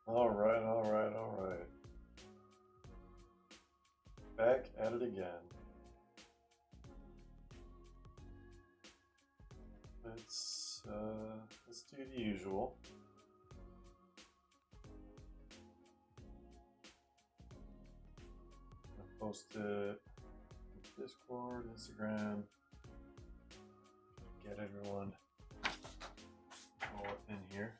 All right, all right, all right. Back at it again. Let's do the usual. I'll post it in Discord, Instagram. Get everyone all in here.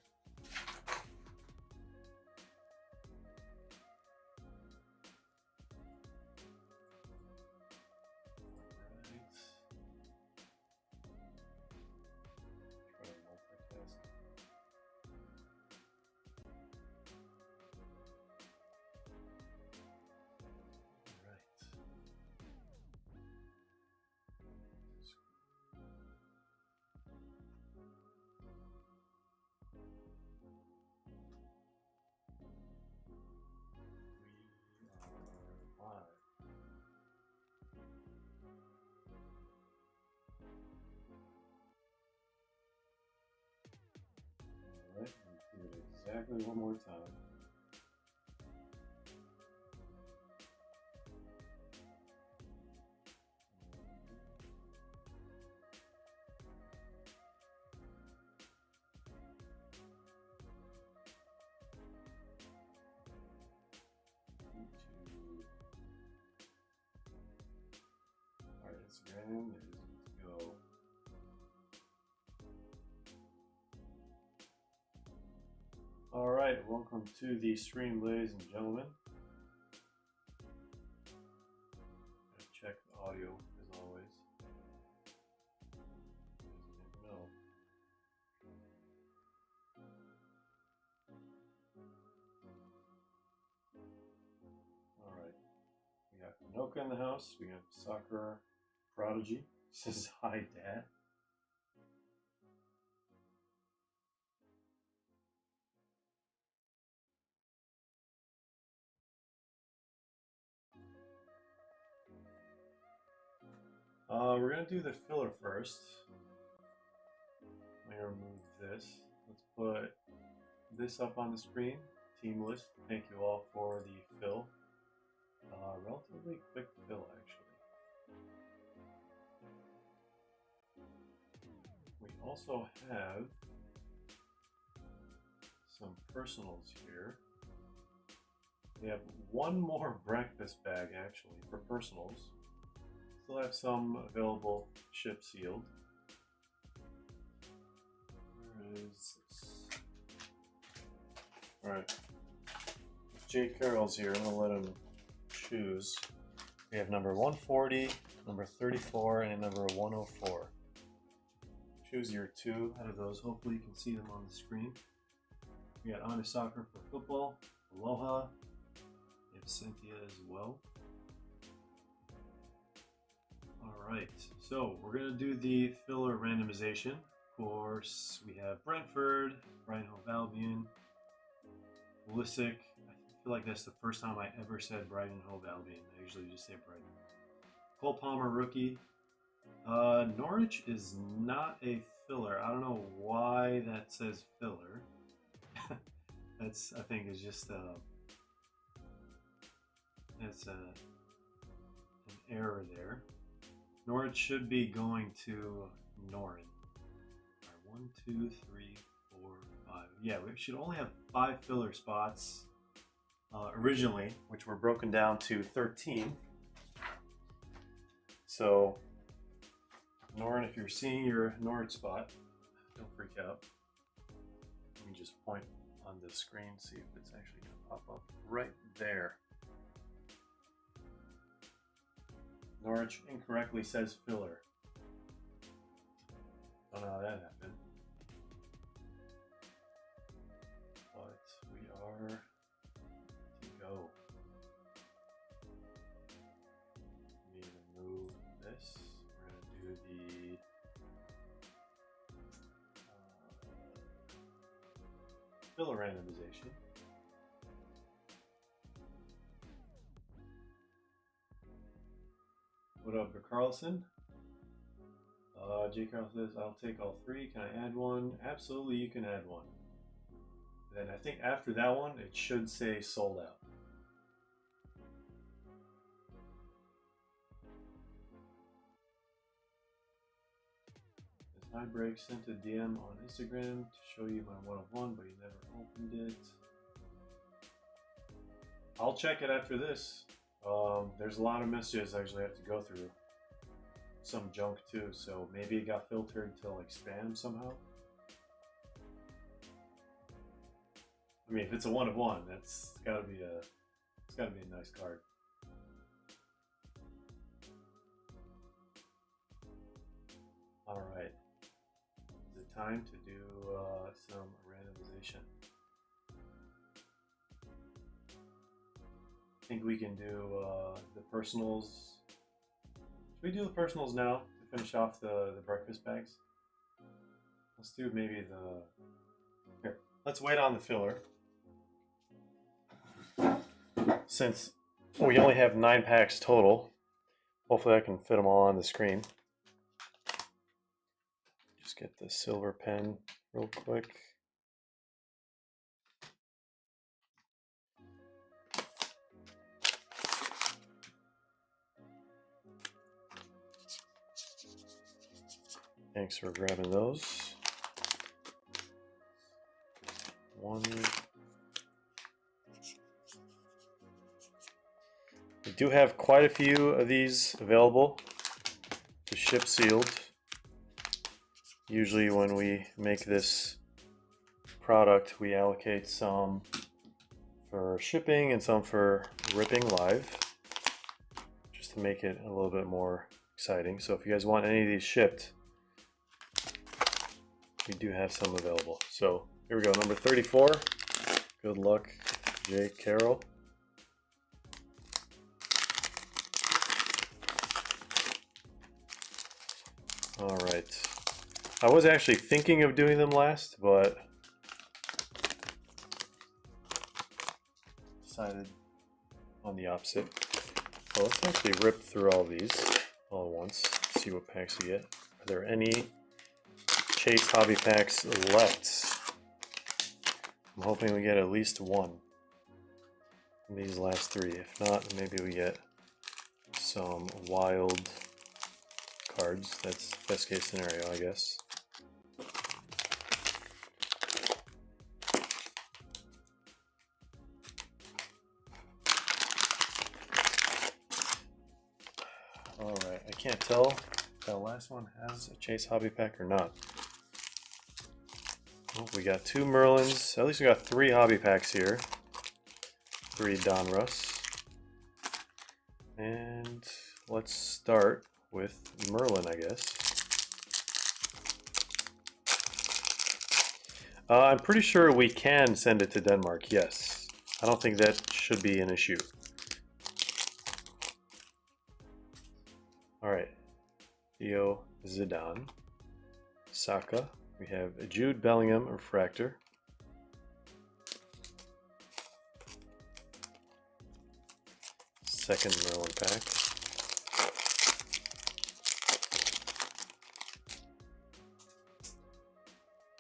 Alright, do it exactly one more time. Alright, Instagram is good to go. All right, welcome to the stream, ladies and gentlemen. Check the audio as always. No. All right, we got Noka in the house. We got Soccer Prodigy. Says hi, Dad. We're gonna do the filler first. Let me remove this. Let's put this up on the screen. Team list. Thank you all for the fill. Relatively quick fill, actually. We also have some personals here. We have one more breakfast bag, actually, for personals. Still have some available, ship sealed. Where is this? Alright. Jake Carroll's here. I'm going to let him choose. We have number 140, number 34, and number 104. Choose your two out of those. Hopefully you can see them on the screen. We got Honest Soccer for football, Aloha, we have Cynthia as well. Alright, so we're going to do the filler randomization. Of course, we have Brentford, Brighton Hove Albion, Pulisic. I feel like that's the first time I ever said Brighton Hove Albion. I usually just say Brighton. Cole Palmer, rookie. Norwich is not a filler. I don't know why that says filler. That's, I think, is just it's an error there. Norwich should be going to Norin. All right, 1, 2, 3, 4, 5. Yeah, we should only have 5 filler spots originally, which were broken down to 13. So, Norin, if you're seeing your Norwich spot, don't freak out. Let me just point on the screen, see if it's actually going to pop up right there. Norwich incorrectly says filler. Don't know how that happened. But we are to go. Let me remove this. We're going to do the filler randomization. What up, Carlson? J. Carl says, I'll take all 3. Can I add one? Absolutely, you can add one. Then I think after that one, it should say sold out. This high break sent a DM on Instagram to show you my 101, but you never opened it. I'll check it after this. There's a lot of messages I actually have to go through. Some junk too, so maybe it got filtered to like spam somehow. I mean, if it's a 1 of 1, it's gotta be a nice card. All right, is it time to do some randomization? I think we can do the personals. Should we do the personals now to finish off the breakfast bags? Let's do maybe here. Let's wait on the filler. Since we only have 9 packs total, hopefully I can fit them all on the screen. Just get the silver pen real quick. Thanks for grabbing those. 1. We do have quite a few of these available to ship sealed. Usually when we make this product, we allocate some for shipping and some for ripping live, just to make it a little bit more exciting. So if you guys want any of these shipped, we do have some available. So here we go, number 34. Good luck, Jake Carroll. All right. I was actually thinking of doing them last, but decided on the opposite. So let's actually rip through all these all at once, see what packs we get. Are there any Chase hobby packs left? I'm hoping we get at least one from these last 3. If not, maybe we get some wild cards. That's best case scenario, I guess. Alright, I can't tell if that last one has a Chase hobby pack or not. Oh, we got 2 Merlins. At least we got 3 hobby packs here. 3 Donruss. And let's start with Merlin, I guess. I'm pretty sure we can send it to Denmark, yes. I don't think that should be an issue. Alright. Theo Zidane. Saka. We have Jude Bellingham Refractor. Second Merlin pack.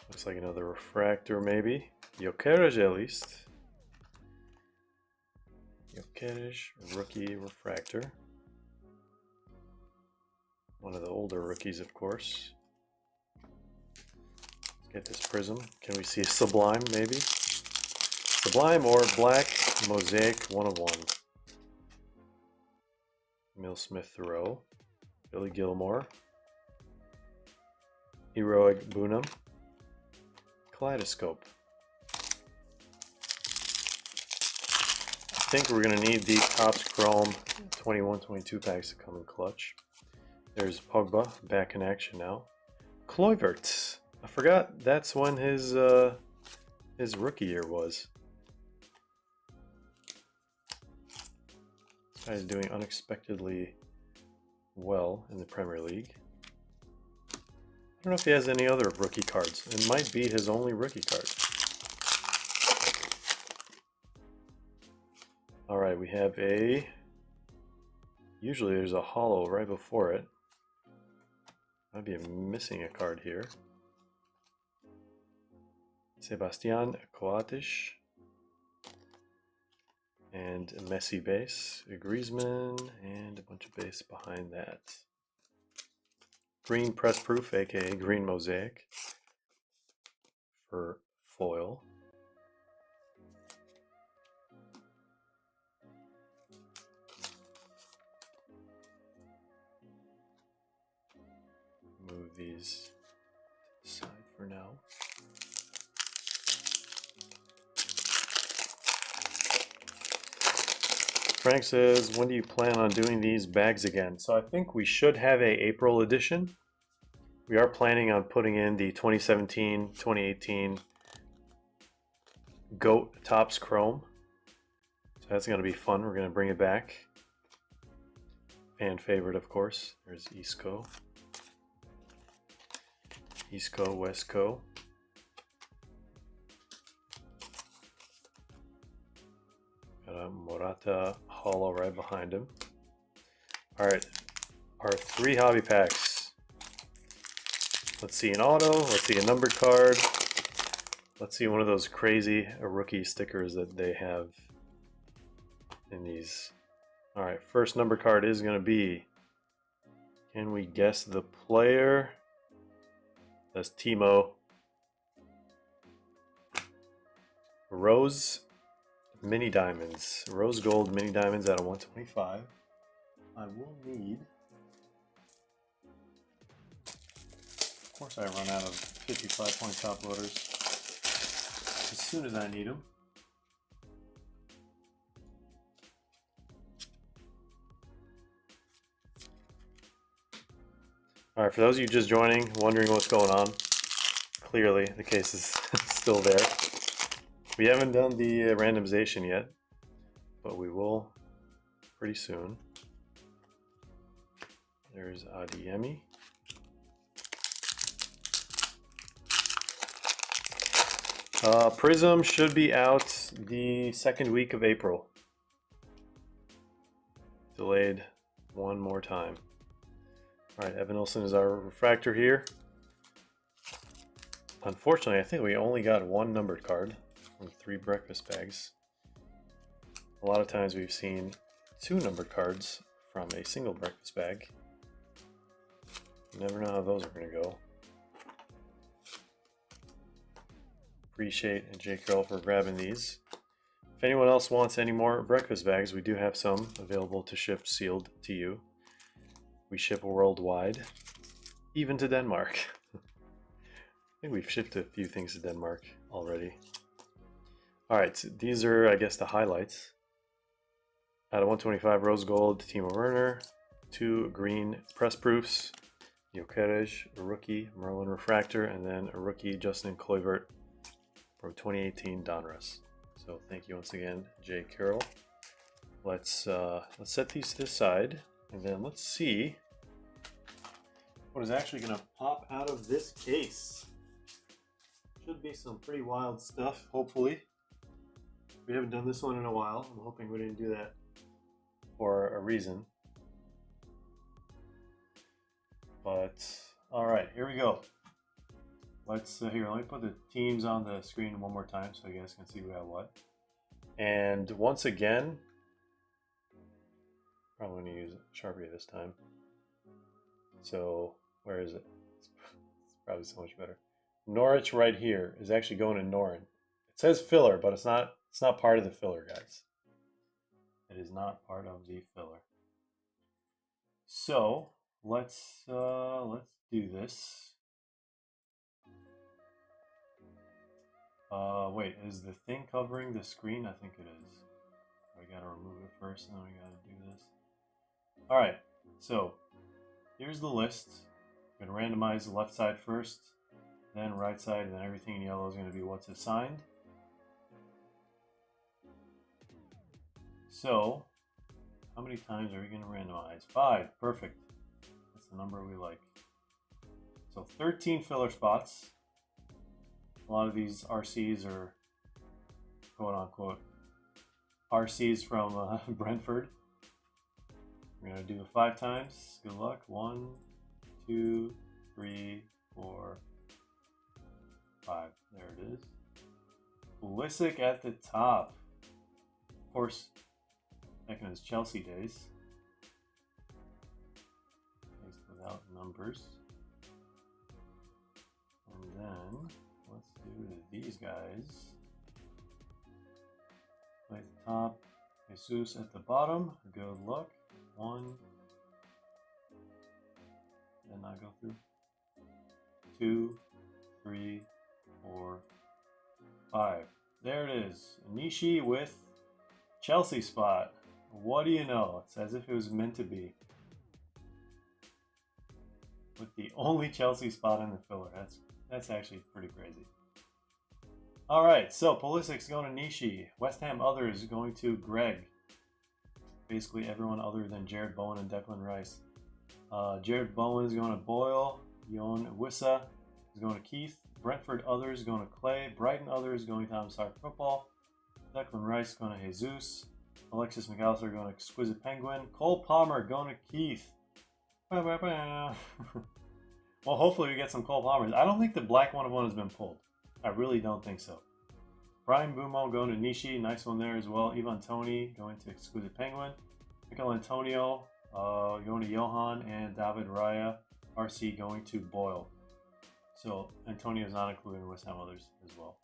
Looks like another refractor, maybe. Jokeres at least. Jokeres rookie refractor. One of the older rookies, of course. Let's get this prism. Can we see a Sublime, maybe? Sublime or black Mosaic 1 of 1. Emil Smith Thoreau. Billy Gilmore. Heroic Bunham. Kaleidoscope. I think we're going to need the Topps Chrome 21-22 packs to come in clutch. There's Pogba back in action now. Kluivert. I forgot that's when his rookie year was. This guy's doing unexpectedly well in the Premier League. I don't know if he has any other rookie cards. It might be his only rookie card. Alright, we have a... Usually there's a holo right before it. Might be missing a card here. Sebastian Coates. And a Messi base, a Griezmann, and a bunch of base behind that. Green press proof, aka green mosaic, for foil. Move these to the side for now. Frank says, when do you plan on doing these bags again? So I think we should have a April edition. We are planning on putting in the 2017-2018 Goat Topps Chrome. So that's going to be fun. We're going to bring it back. Fan favorite, of course. There's Isco. Isco, Westco. Got a Morata Hollow right behind him. Alright, our 3 hobby packs. Let's see an auto, let's see a numbered card. Let's see one of those crazy rookie stickers that they have in these. Alright, first number card is going to be, can we guess the player? That's Timo. Rose Mini Diamonds. Rose Gold Mini Diamonds out of 125. I will need... Of course I run out of 55 point top loaders as soon as I need them. Alright, for those of you just joining, wondering what's going on, clearly the case is still there. We haven't done the randomization yet, but we will pretty soon. There's Adiemi. Prism should be out the second week of April. Delayed one more time. Alright, Evan Olsen is our refractor here. Unfortunately, I think we only got one numbered card from 3 breakfast bags. A lot of times we've seen 2 numbered cards from a single breakfast bag. You never know how those are going to go. Appreciate J. Carroll for grabbing these. If anyone else wants any more breakfast bags, we do have some available to ship sealed to you. We ship worldwide, even to Denmark. I think we've shipped a few things to Denmark already. Alright, so these are, I guess, the highlights. Out of 125, Rose Gold, Timo Werner. 2 green press proofs, Jokeres, a rookie, Merlin Refractor, and then a rookie, Justin Kluivert, from 2018 Donruss. So thank you once again, Jay Carroll. Let's set these to the side, and then let's see what is actually going to pop out of this case. Should be some pretty wild stuff, hopefully. We haven't done this one in a while. I'm hoping we didn't do that for a reason. But all right, here we go. Let's here. Let me put the teams on the screen one more time so you guys can see who got what. And once again, probably going to use Sharpie this time. So where is it? It's probably so much better. Norwich right here is actually going to Norin. It says filler, but it's not. It's not part of the filler, guys. It is not part of the filler. So let's do this. Wait, is the thing covering the screen? I think it is. I gotta remove it first, and then we gotta do this. Alright, so here's the list. I'm gonna randomize the left side first, then right side, and then everything in yellow is gonna be what's assigned. So, how many times are we gonna randomize? 5, perfect. That's the number we like. So 13 filler spots. A lot of these RCs are quote-unquote RCs from Brentford. We're going to do it 5 times. Good luck. 1, 2, 3, 4, 5. There it is. Pulisic at the top. Of course, back in his Chelsea days. He's without numbers. And then, let's do these guys. Play at the top. Jesus at the bottom. Good luck. 1. Did not go through. 2, 3, 4, 5. There it is. Nishi with Chelsea spot. What do you know? It's as if it was meant to be. With the only Chelsea spot in the filler. That's actually pretty crazy. Alright, so Pulisic's going to Nishi. West Ham others going to Greg. Basically everyone other than Jared Bowen and Declan Rice. Jared Bowen is going to Boyle. Yon Wissa is going to Keith. Brentford others going to Clay. Brighton others going to Amsar Football. Declan Rice going to Jesus. Alexis McAllister going to Exquisite Penguin. Cole Palmer going to Keith. Well, hopefully we get some Cole Palmers. I don't think the black 1-of-1 has been pulled. I really don't think so. Brian Bumo going to Nishi. Nice one there as well. Ivan Tony going to Exquisite Penguin. Michael Antonio going to Johan. And David Raya RC going to Boyle. So Antonio is not included in West Ham others as well.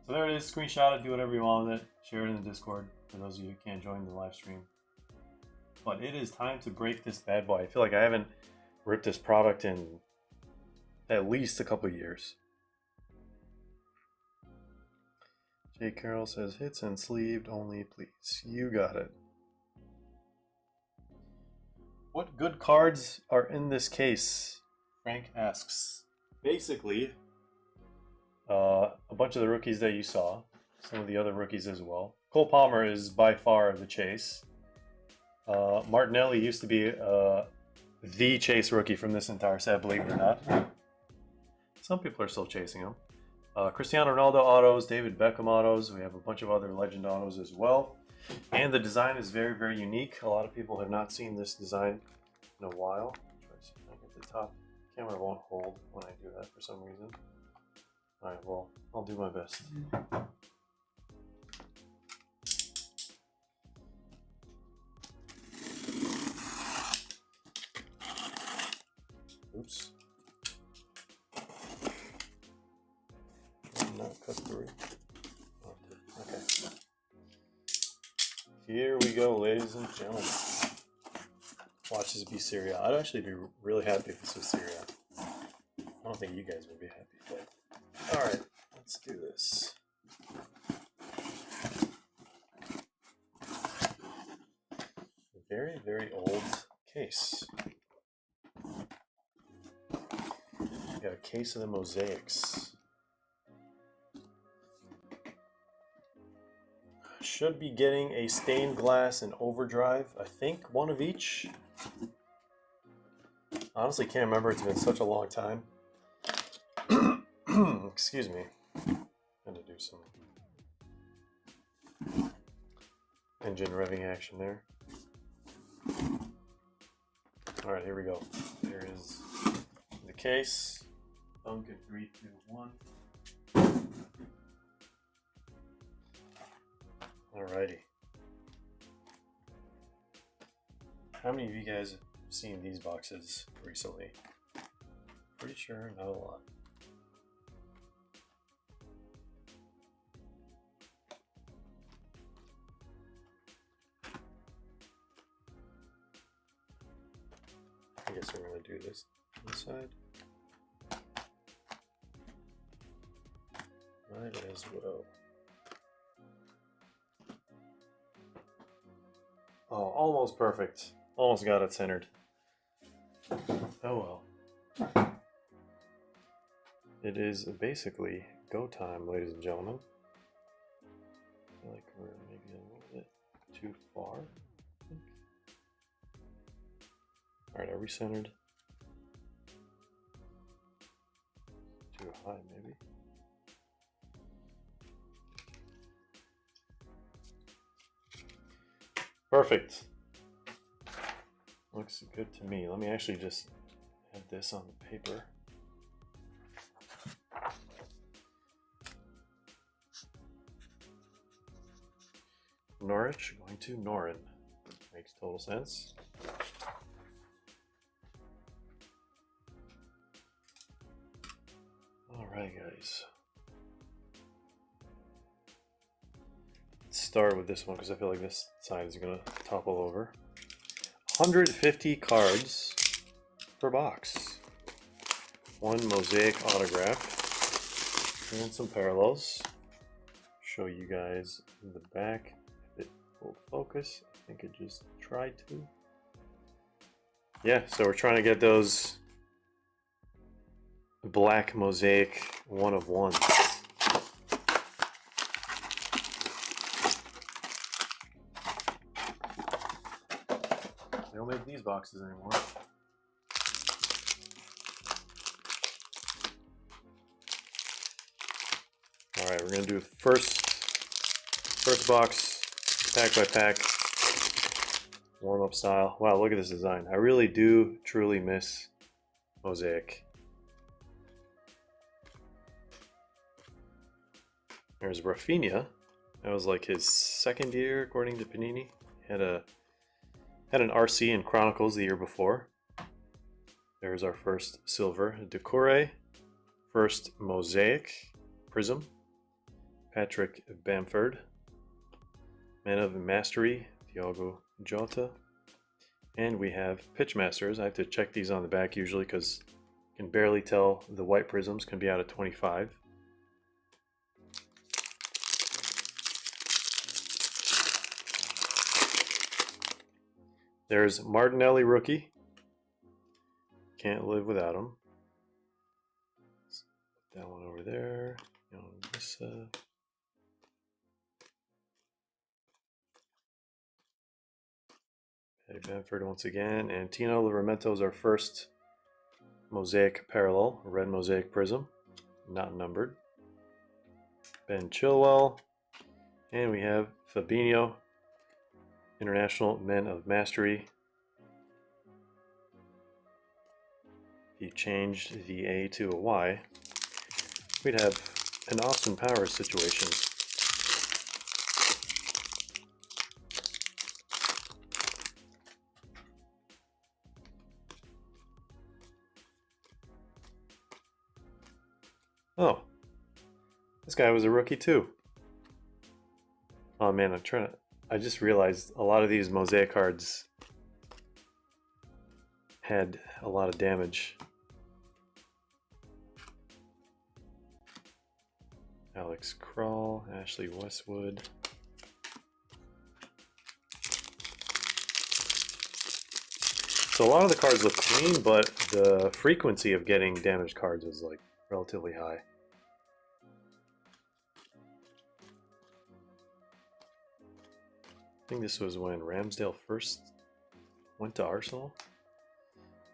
So there it is. Screenshot it. Do whatever you want with it. Share it in the Discord for those of you who can't join the live stream. But it is time to break this bad boy. I feel like I haven't ripped this product in at least a couple of years. Jay Carroll says, hits and sleeved only, please. You got it. What good cards are in this case? Frank asks. Basically, a bunch of the rookies that you saw. Some of the other rookies as well. Cole Palmer is by far the chase. Martinelli used to be the chase rookie from this entire set, believe it or not. Some people are still chasing him. Cristiano Ronaldo autos, David Beckham autos. We have a bunch of other legend autos as well. And the design is very, very unique. A lot of people have not seen this design in a while. Try to see if I can get the top. Camera won't hold when I do that for some reason. Alright, well, I'll do my best. Oops. Not cut through. Okay. Here we go, ladies and gentlemen. Watch this be Serie A. I'd actually be really happy if this was Serie A. I don't think you guys would be happy, but alright, let's do this. Very, very old case. We got a case of the Mosaics. Should be getting a stained glass and overdrive. I think one of each. Honestly, can't remember. It's been such a long time. Excuse me. Had to do some engine revving action there. All right, here we go. Here is the case. Thunk at 3, 2, 1. Alrighty. How many of you guys have seen these boxes recently? Pretty sure not a lot. I guess we're going to do this on the side. Might as well. Oh, almost perfect. Almost got it centered. Oh well. It is basically go time, ladies and gentlemen. I feel like we're maybe a little bit too far. Alright, are we centered? Too high, maybe. Perfect. Looks good to me. Let me actually just have this on the paper. Norwich going to Norrin. Makes total sense. Alright guys. Let's start with this one because I feel like this side is going to topple over. 150 cards per box. One Mosaic autograph. And some parallels. Show you guys in the back if it will focus. I think it just tried to. Yeah, so we're trying to get those black Mosaic 1 of 1s. They don't make these boxes anymore. Alright, we're gonna do first box, pack by pack, warm-up style. Wow, look at this design. I really do truly miss Mosaic. There's Rafinha. That was like his second year according to Panini. Had an RC in Chronicles the year before. There's our first silver. Decore, first Mosaic Prism. Patrick Bamford. Man of Mastery, Diogo Jota. And we have Pitch Masters. I have to check these on the back usually because you can barely tell the white prisms can be out of 25. There's Martinelli rookie. Can't live without him. Let's put that one over there. Patty Bamford once again. And Tino Livramento is our first Mosaic parallel, red Mosaic prism, not numbered. Ben Chilwell. And we have Fabinho, International Men of Mastery. If you changed the A to a Y, we'd have an Austin Powers situation. Oh, this guy was a rookie too. Oh man, I just realized a lot of these Mosaic cards had a lot of damage. Alex Kral, Ashley Westwood. So a lot of the cards look clean, but the frequency of getting damaged cards is like relatively high. I think this was when Ramsdale first went to Arsenal.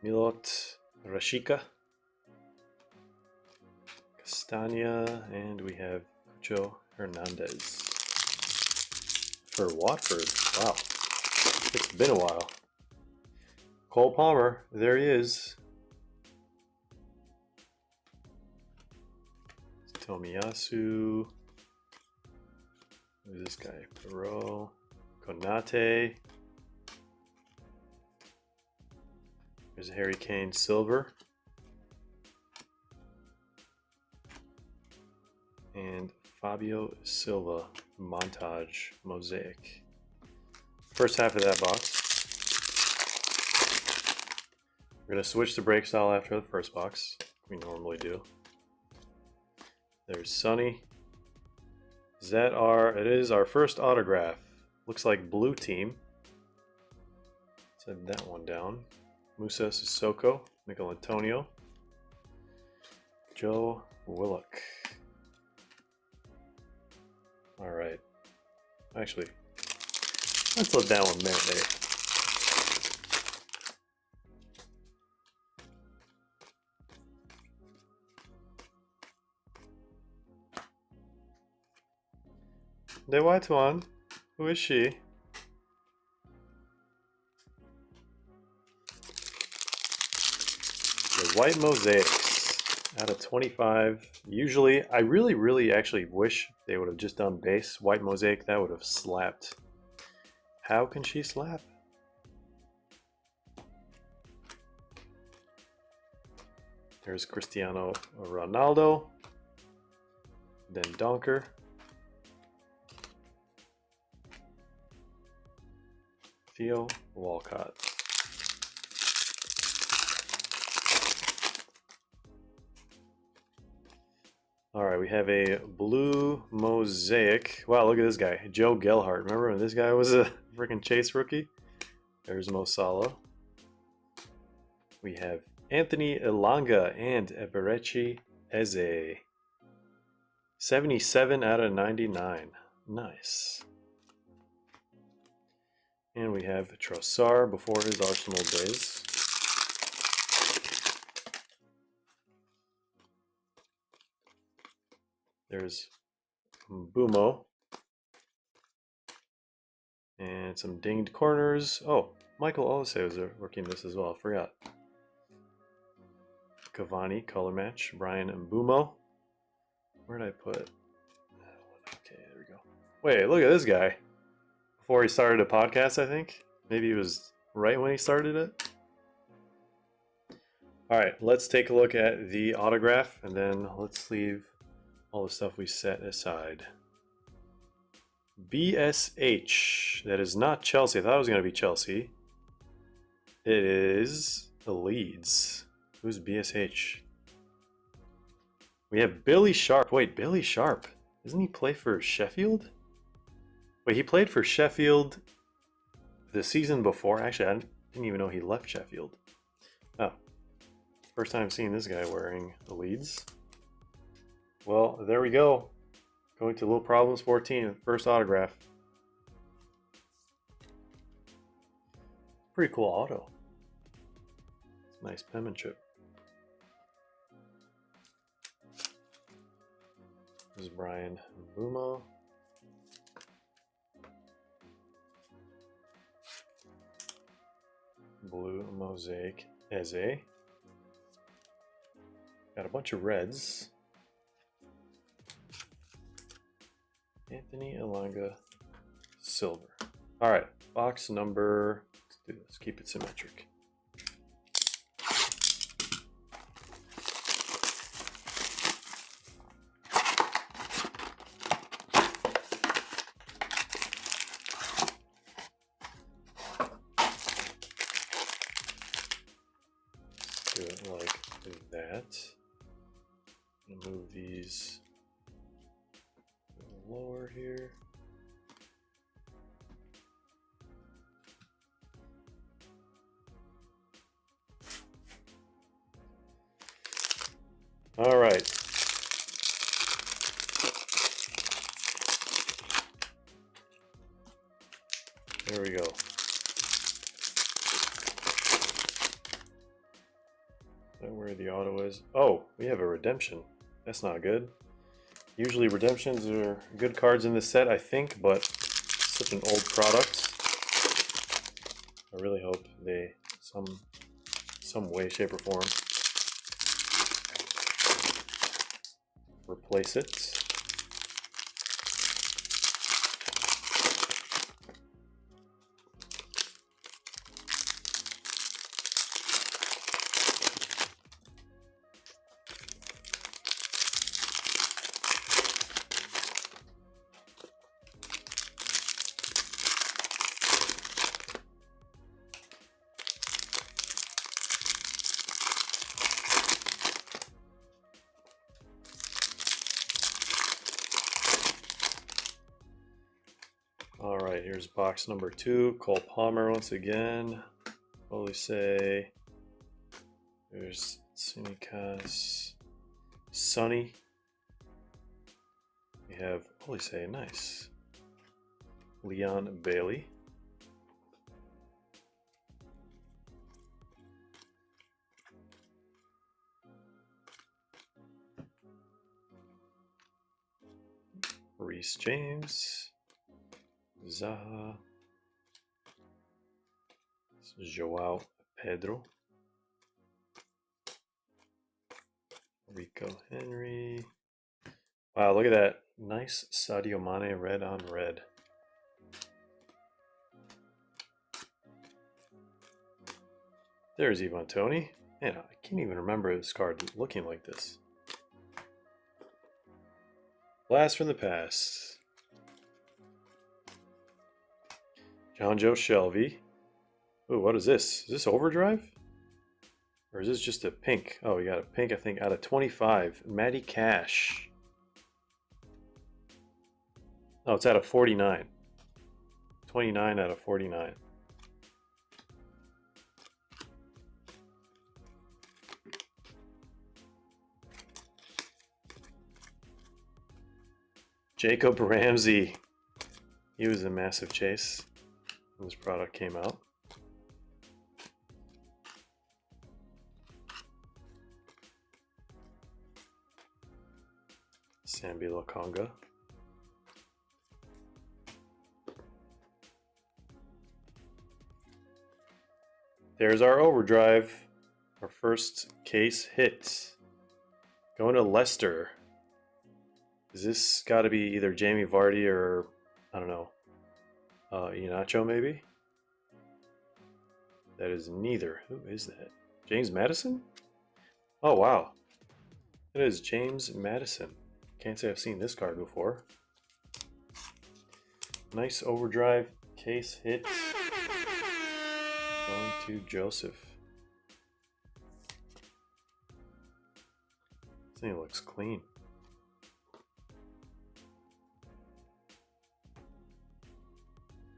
Milot Rashica. Castagna, and we have Joe Hernandez for Watford. Wow, it's been a while. Cole Palmer, there he is. Tomiyasu. Who's this guy? Perot. Konate. There's a Harry Kane silver. And Fabio Silva montage Mosaic. First half of that box. We're going to switch to break style after the first box. We normally do. There's Sonny. It is our first autograph. Looks like blue team. Set that one down. Musa Sissoko, Michael Antonio. Joe Willock. All right. Actually, let's let that one marinate. The white one. Who is she? The white mosaics out of 25. Usually, I really actually wish they would have just done base white mosaic. That would have slapped How can she slap? There's Cristiano Ronaldo. Then Donker. Theo Walcott. All right, we have a blue Mosaic. Wow, look at this guy, Joe Gelhardt. Remember when this guy was a freaking Chase rookie? There's Mo Salah. We have Anthony Elanga and Eberechi Eze. 77 out of 99. Nice. And we have Trossard before his Arsenal days. There's Mbumo. And some dinged corners. Oh, Michael Olise was working this as well. I forgot. Cavani, color match. Brian Mbumo. Where'd I put? Okay, there we go. Wait, look at this guy. Before he started a podcast, I think. Maybe it was right when he started it. All right, let's take a look at the autograph, and then let's leave all the stuff we set aside. BSH. That is not Chelsea. I thought it was going to be Chelsea. It is the Leeds. Who's BSH? We have Billy Sharp. Wait, Billy Sharp. Doesn't he play for Sheffield? Wait, he played for Sheffield the season before. Actually, I didn't even know he left Sheffield. Oh. First time seeing this guy wearing the Leeds. Well, there we go. Going to Little Problems 14, first autograph. Pretty cool auto. It's nice penmanship. This is Brian Mbumo. Blue Mosaic Eze. Got a bunch of reds. Anthony Elanga silver. All right, box number. Let's do this. Keep it symmetric. Do it like that. Move these a little lower here. All right. There we go. Is that where the auto is? Oh, we have a redemption. That's not good. Usually redemptions are good cards in this set, I think, but it's such an old product. I really hope they, some way, shape, or form, replace it. All right, here's box number 2. Cole Palmer once again. Olise. There's Tsimikas. Sonny. We have Olise, nice. Leon Bailey. Reece James. Zaha. Joao Pedro. Rico Henry. Wow, look at that. Nice Sadio Mane red on red. There's Ivan Toney. Man, I can't even remember this card looking like this. Blast from the past. John Joe Shelby. Ooh, what is this? Is this Overdrive? Or is this just a pink? Oh, we got a pink, I think, out of 25. Matty Cash. Oh, it's out of 49. 29 out of 49. Jacob Ramsey. He was a massive chase when this product came out. Sambi Lokonga. There's our overdrive. Our first case hit. Going to Leicester. Is this got to be either Jamie Vardy or, I don't know, Iheanacho maybe? That is neither. Who is that? James Madison? Oh, wow. It is James Madison. Can't say I've seen this card before. Nice overdrive case hit. Going to Joseph. This thing looks clean.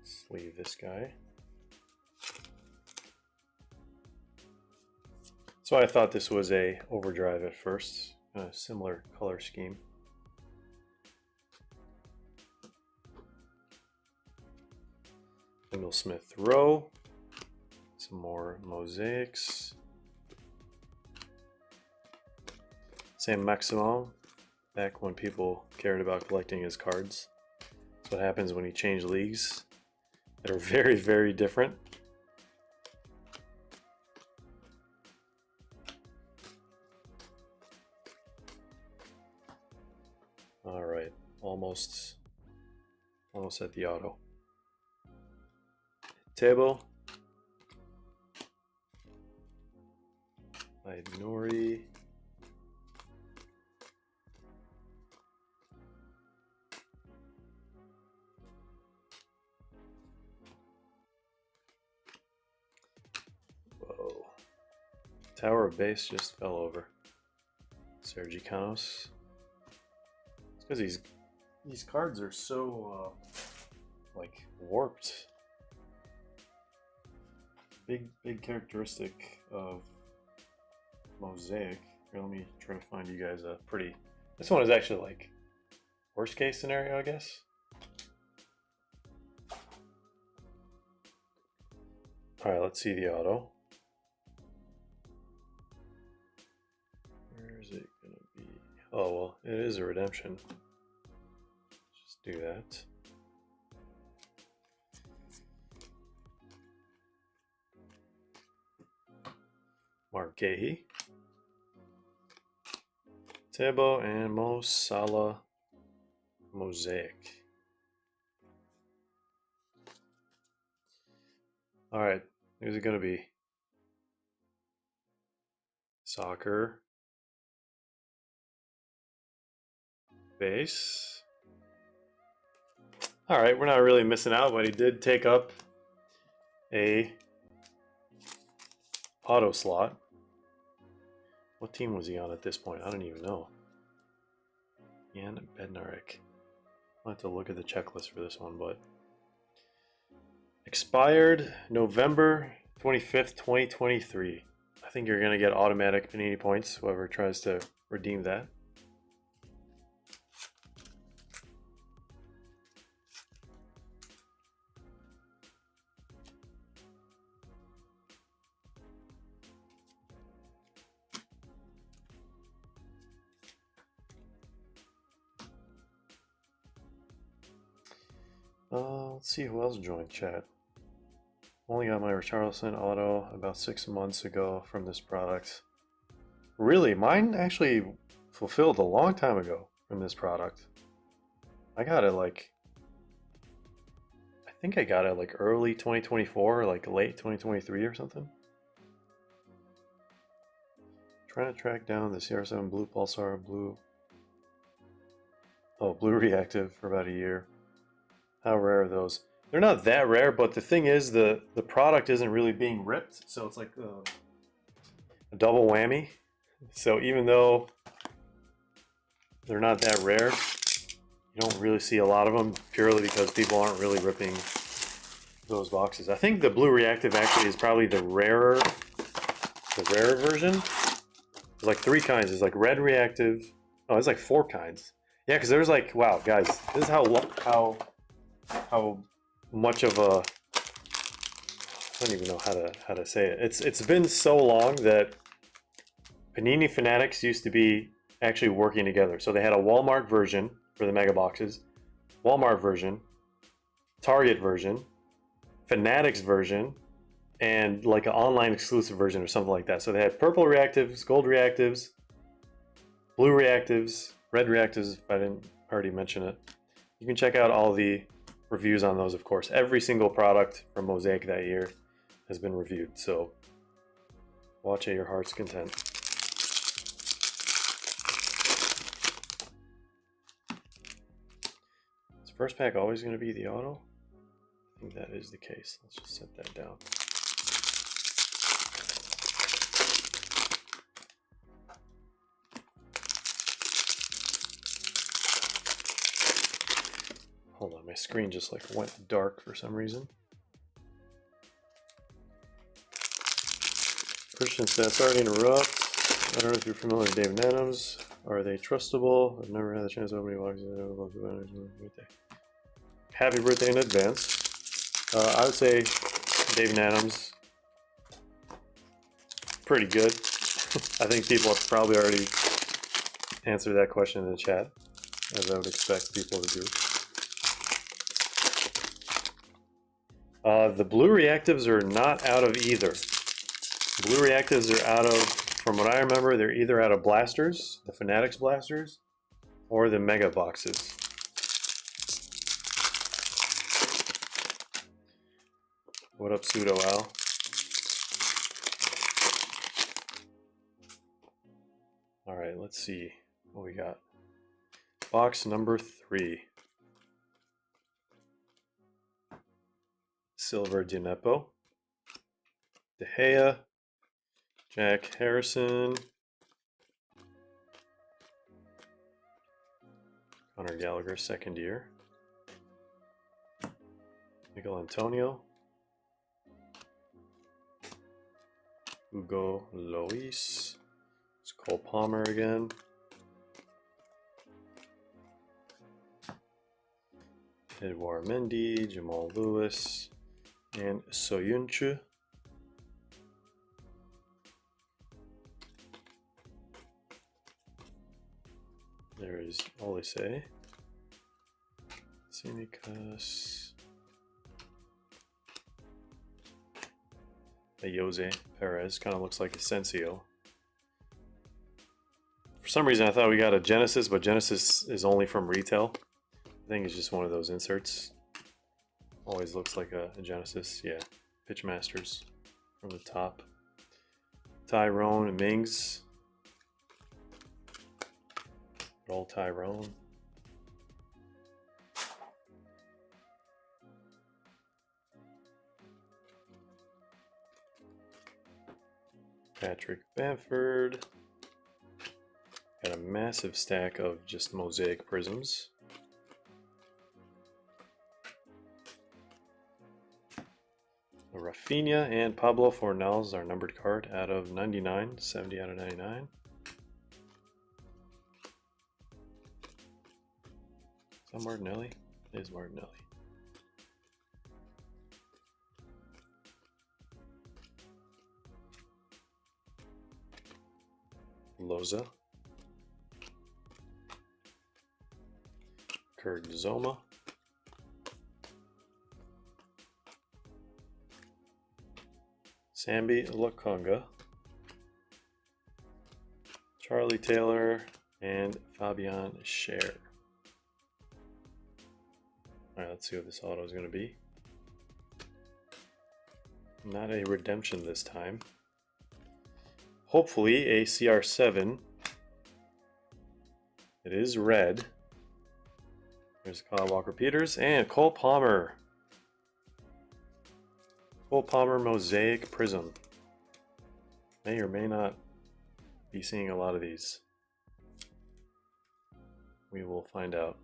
Sleeve this guy. So I thought this was a overdrive at first. A similar color scheme. Emil Smith Rowe. Some more mosaics. Sam Maximal, back when people cared about collecting his cards. That's what happens when you change leagues that are very, very different. All right, almost at the auto. Table. Nori. Whoa. Tower of Base just fell over. Sergi Canos. It's because these cards are so like warped. Big characteristic of Mosaic. Here, let me try to find you guys a pretty. This one is actually like worst case scenario, I guess. All right, let's see the auto. Where is it gonna be? Oh well, it is a redemption. Let's just do that. Mark Gahey. Tebo and Mo Salah Mosaic. All right, who's it gonna be? Soccer. Base. All right, we're not really missing out, but he did take up a auto slot. What team was he on at this point? I don't even know. Jan Bednarek. I'll have to look at the checklist for this one, but expired November 25th, 2023. I think you're going to get automatic Panini points, whoever tries to redeem that. Let's see who else joined chat. Only got my Richarlison auto about 6 months ago from this product. Really, mine actually fulfilled a long time ago from this product. I got it like, I think I got it like early 2024 or like late 2023 or something. Trying to track down the CR7 Blue Pulsar Blue Reactive for about a year. How rare are those? They're not that rare, but the thing is the product isn't really being ripped, so it's like a double whammy. So even though they're not that rare, you don't really see a lot of them purely because people aren't really ripping those boxes. I think the Blue Reactive actually is probably the rarer version. There's like 3 kinds. There's like red reactive. Oh, there's like 4 kinds. Yeah, because there's like, wow, guys, this is how much of a, I don't even know how to say it. It's been so long that Panini Fanatics used to be actually working together. So they had a Walmart version for the mega boxes, Walmart version, Target version, Fanatics version, and like an online exclusive version or something like that. So they had purple reactives, gold reactives, blue reactives, red reactives, if I didn't already mention it. You can check out all the reviews on those, of course. Every single product from Mosaic that year has been reviewed, so watch at your heart's content. Is first pack always going to be the auto? I think that is the case. Let's just set that down. Hold on, my screen just like went dark for some reason. Christian says, sorry to interrupt. I don't know if you're familiar with David Adams. Are they trustable? I've never had the chance to open any boxes. Happy birthday in advance. I would say David Adams, pretty good. I think people have probably already answered that question in the chat, as I would expect people to do. The blue reactives are not out of either. Blue reactives are out of, from what I remember, they're either out of blasters, the Fanatics blasters, or the mega boxes. What up, Pseudo Al? Alright, let's see what we got. Box number 3. Silver Dinepo, De Gea, Jack Harrison, Conor Gallagher, second year, Miguel Antonio, Hugo Lloris, it's Cole Palmer again, Edouard Mendy, Jamal Lewis, and Soyuncu. There is Olise, Tsimikas, a Jose Perez, kind of looks like Asensio. For some reason I thought we got a Genesis, but Genesis is only from retail. I think it's just one of those inserts. Always looks like a Genesis. Yeah, Pitch Masters from the top. Tyrone Mings. Roll Tyrone. Patrick Bamford. Got a massive stack of just Mosaic prisms. Rafinha and Pablo Fornals, our numbered card, out of 99, 70 out of 99. Is that Martinelli? It is Martinelli. Loza. Kurt Zoma. Sambi Lokonga, Charlie Taylor, and Fabian Scher. Alright, let's see what this auto is going to be. Not a redemption this time. hopefully a CR7. It is red. There's Kyle Walker-Peters and Cole Palmer. Cole Palmer Mosaic Prism. May or may not be seeing a lot of these. We will find out.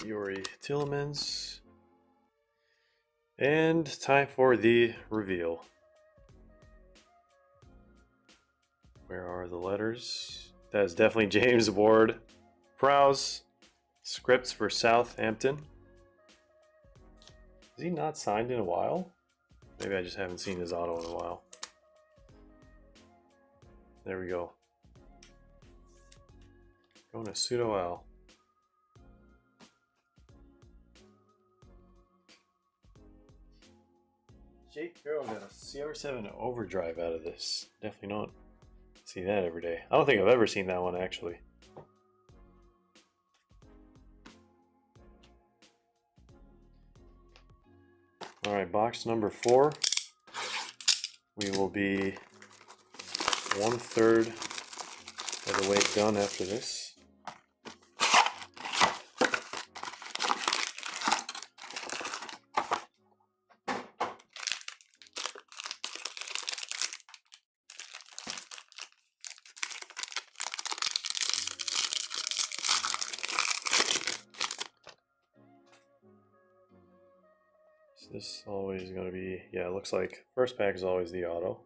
Yuri Tillemans. And time for the reveal. Where are the letters? That is definitely James Ward Prowse. Scripts for Southampton. Is he not signed in a while? Maybe I just haven't seen his auto in a while. There we go. Going to Pseudo Al. Jake Carroll got a CR7 overdrive out of this. Definitely not see that every day. I don't think I've ever seen that one actually. Alright, box number 4. We will be 1/3 of the way done after this. This is always going to be, yeah, it looks like first pack is always the auto.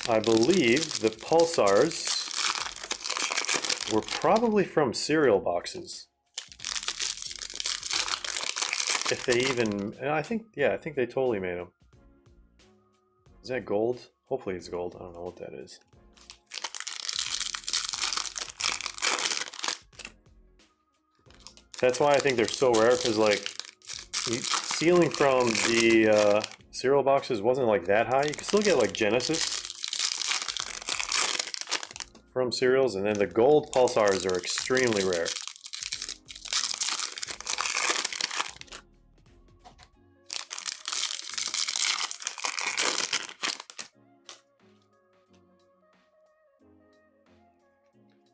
I believe the Pulsars were probably from cereal boxes. If they even, I think they totally made them. Is that gold? Hopefully it's gold. I don't know what that is. That's why I think they're so rare, because like stealing from the cereal boxes wasn't like that high. You can still get like Genesis from cereals, and then the gold Pulsars are extremely rare.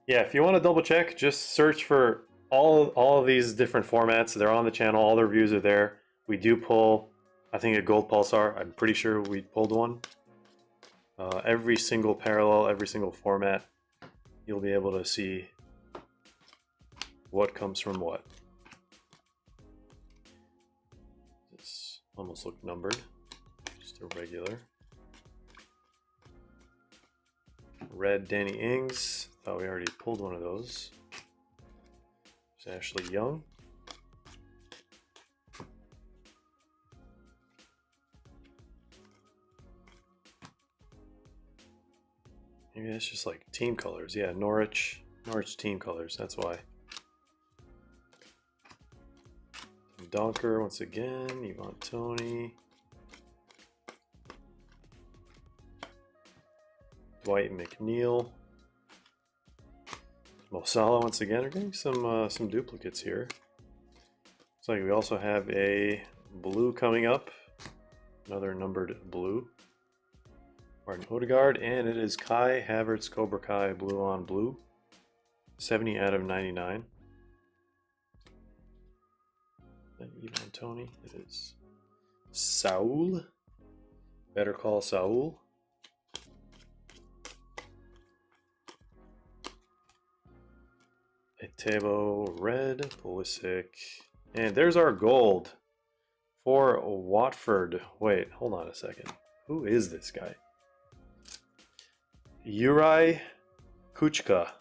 Yeah, if you want to double check, just search for all of these different formats. They're on the channel. All the reviews are there. We do pull, I think, a gold Pulsar. I'm pretty sure we pulled one. Every single parallel, every single format, you'll be able to see what comes from what. This almost looked numbered. Just a regular. Red Danny Ings. Thought we already pulled one of those. It's Ashley Young. Maybe that's just like team colors. Yeah, Norwich team colors. That's why. Donker once again. Yvonne Tony. Dwight McNeil. Mo Salah once again. We're getting some duplicates here. Looks like we also have a blue coming up. Another numbered blue. Martin Odegaard, and it is Kai Havertz Cobra Kai blue on blue. 70 out of 99. Yvonne Tony. It is Saul. Better Call Saul. Tabo red, Pulisic, and there's our gold for Watford. Wait, hold on a second. Who is this guy? Juraj Kuchka.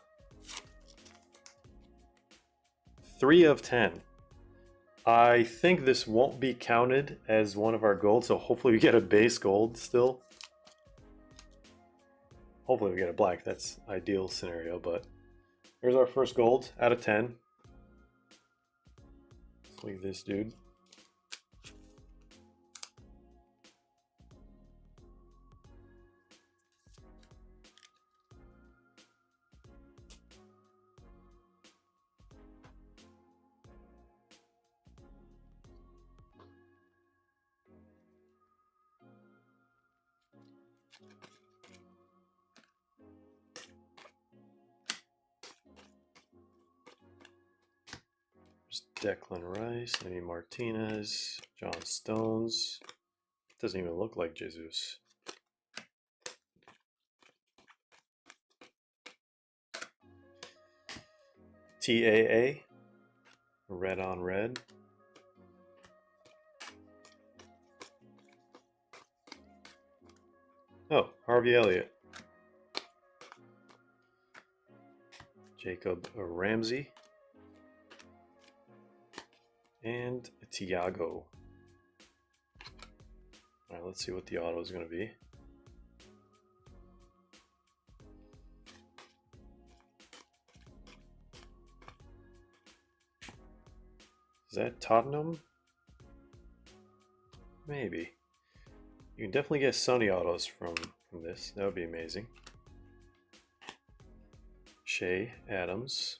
3 of 10. I think this won't be counted as one of our golds, so hopefully we get a base gold still. Hopefully we get a black. That's ideal scenario, but here's our first gold out of 10. Like this dude. Declan Rice, maybe Martinez, John Stones. Doesn't even look like Jesus. TAA, red on red. Oh, Harvey Elliott. Jacob Ramsey. And Tiago. All right, let's see what the auto is going to be. Is that Tottenham? Maybe. You can definitely get Sunny autos from this. That would be amazing. Shea Adams.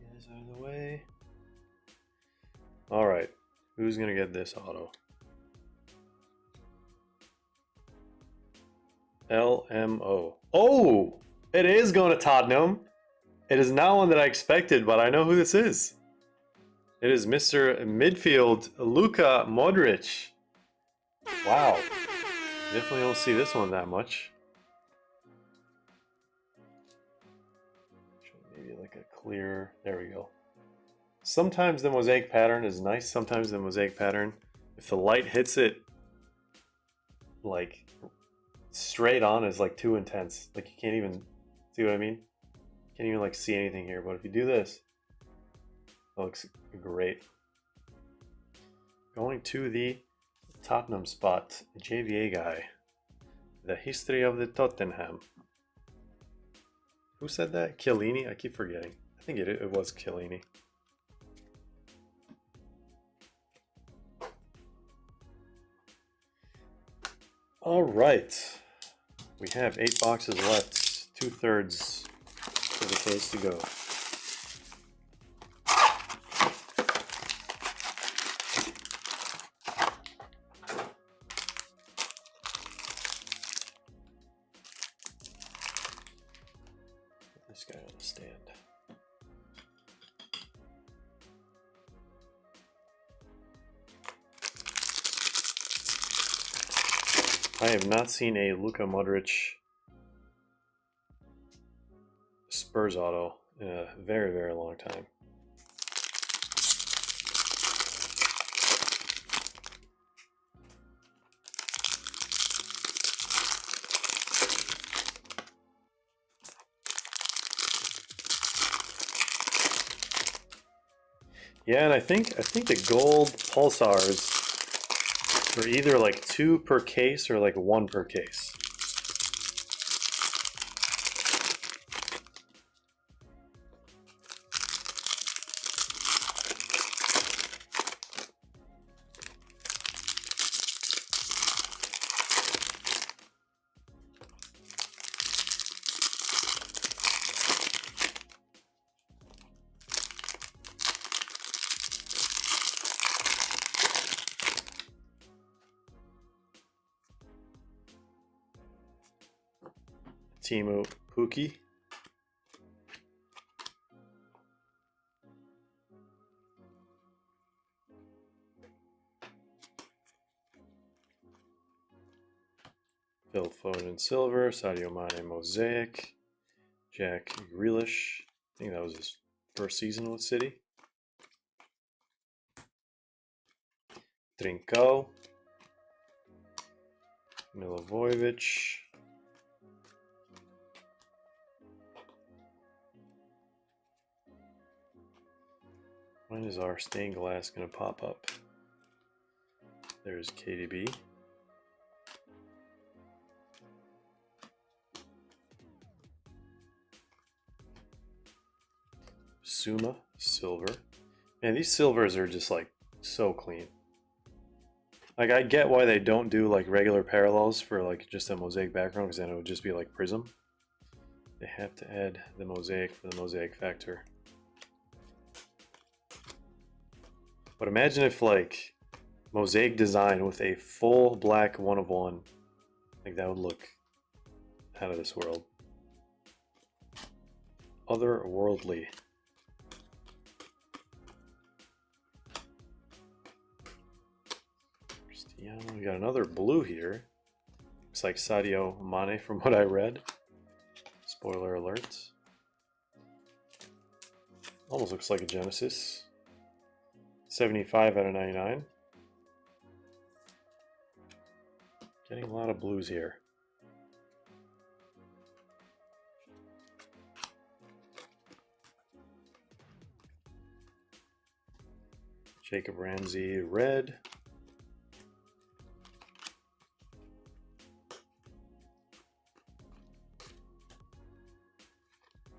Guys out of the way. All right, who's gonna get this auto? LMO. Oh, it is going to Tottenham. It is not one that I expected, but I know who this is. It is Mr. Midfield Luka Modric. Wow. Definitely don't see this one that much. Maybe like a clear, there we go. Sometimes the mosaic pattern is nice. Sometimes the mosaic pattern, if the light hits it like straight on, is like too intense. Like you can't even, see what I mean? Can't even like see anything here. But if you do this, it looks great. Going to the Tottenham spot, JVA guy. The history of the Tottenham. Who said that? Chiellini? I keep forgetting. I think it was Chiellini. All right. We have 8 boxes left. 2/3 of the case to go. This guy on the stand. I have not seen a Luka Modric Spurs auto in a very, very long time. Yeah, and I think the gold pulsars are either like 2 per case or like 1 per case. Timo Pukki. Phil Foden Silver, Sadio Mane Mosaic, Jack Grealish. I think that was his first season with City. Trincao, Milivojevic. When is our stained glass going to pop up? There's KDB. Bissouma silver. Man, these silvers are just like so clean. Like, I get why they don't do like regular parallels for like just a mosaic background, because then it would just be like prism. They have to add the mosaic for the mosaic factor. But imagine if like mosaic design with a full black 1 of 1. Like, that would look out of this world. Otherworldly. We got another blue here. Looks like Sadio Mane from what I read. Spoiler alert. Almost looks like a Genesis. 75 out of 99. Getting a lot of blues here. Jacob Ramsey red.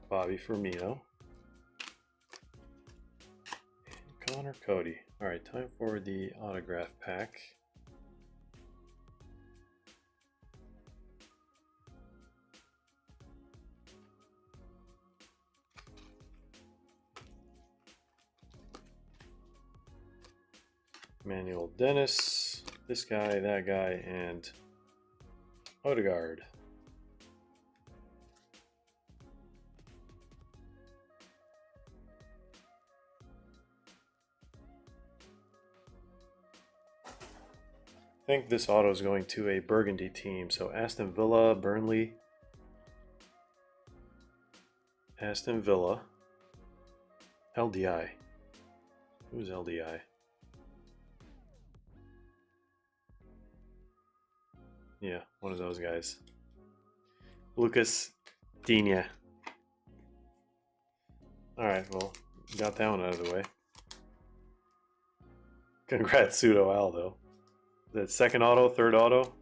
Bobby Firmino. And Connor Cody. Alright, time for the autograph pack. Emmanuel Dennis, this guy, that guy, and Odegaard. I think this auto is going to a Burgundy team, so Aston Villa, Burnley, Aston Villa, LDI. Who's LDI? Yeah, one of those guys. Lucas Digne. Alright, well, got that one out of the way. Congrats, Pseudo Aldo. Is that second auto, third auto?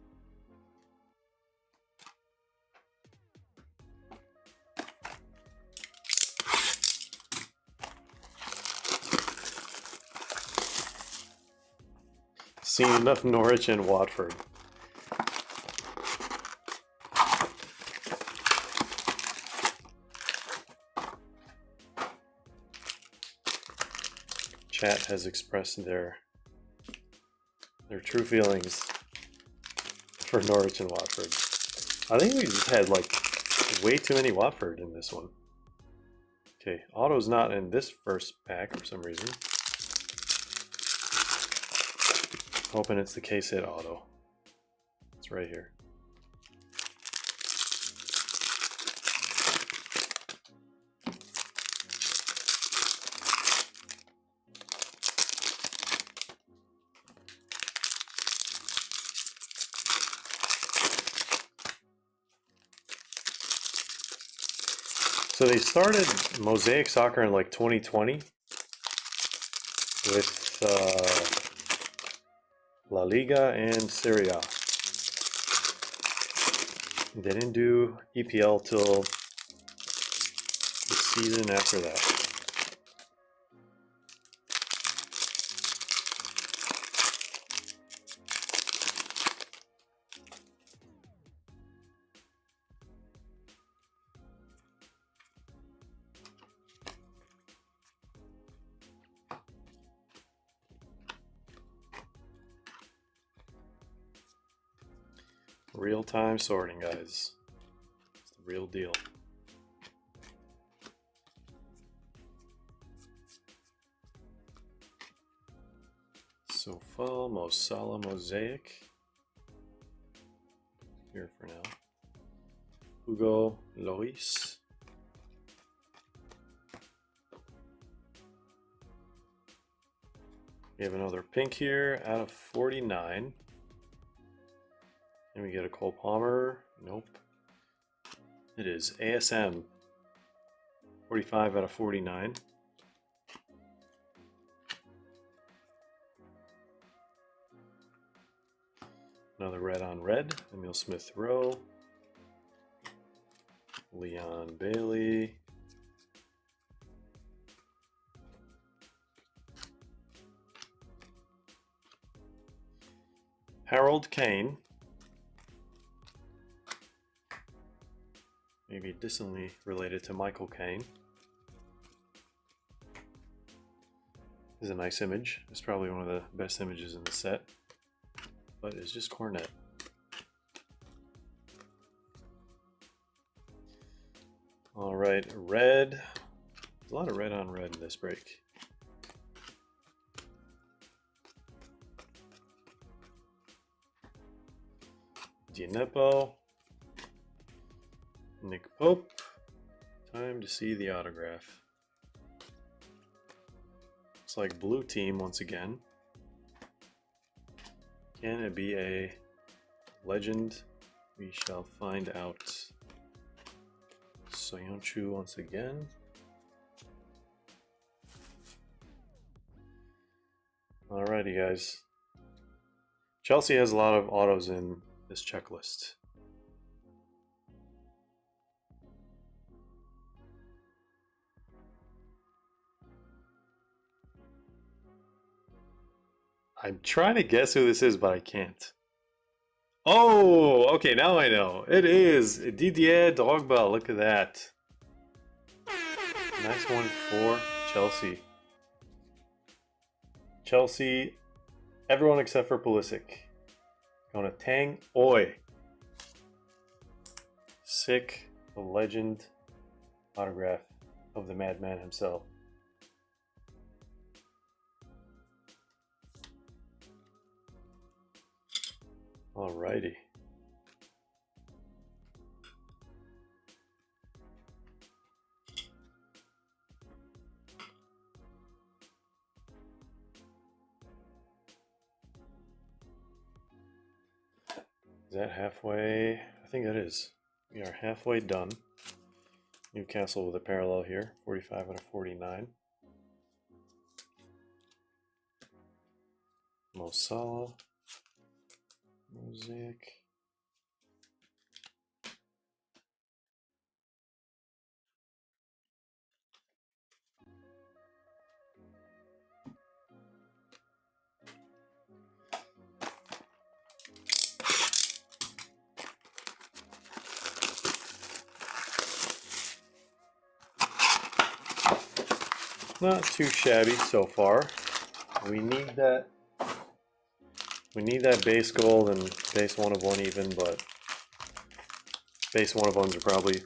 Seen enough Norwich and Watford. Chat has expressed their true feelings for Norwich and Watford. I think we just had like way too many Watford in this one. Okay, auto's not in this first pack for some reason. Hoping it's the case hit auto. It's right here. So they started Mosaic Soccer in like 2020 with La Liga and Serie A. They didn't do EPL till the season after that. Real-time sorting, guys. It's the real deal. Sofa, Mosala, Mosaic. Here for now. Hugo Lloris. We have another pink here out of 49. And we get a Cole Palmer. Nope. It is ASM. 45 out of 49. Another red on red. Emil Smith Rowe. Leon Bailey. Harold Kane. Maybe distantly related to Michael Caine. This is a nice image. It's probably one of the best images in the set, but it's just Cornet. All right, red. There's a lot of red on red in this break. Dianepo. Nick Pope. Time to see the autograph. Looks like blue team once again. Can it be a legend? We shall find out. Soyuncu once again. Alrighty, guys. Chelsea has a lot of autos in this checklist. I'm trying to guess who this is, but I can't. Oh, okay, now I know. It is Didier Drogba. Look at that. Nice one for Chelsea. Chelsea, everyone except for Pulisic. Going to Tang Oi. Sick, the legend autograph of the madman himself. Alrighty. Is that halfway? I think that is. We are halfway done. Newcastle with a parallel here, 45 and a 49. Mo Salah. Mosaic. Not too shabby so far. We need that. We need that base gold and base 1 of 1 even, but base 1 of 1s are probably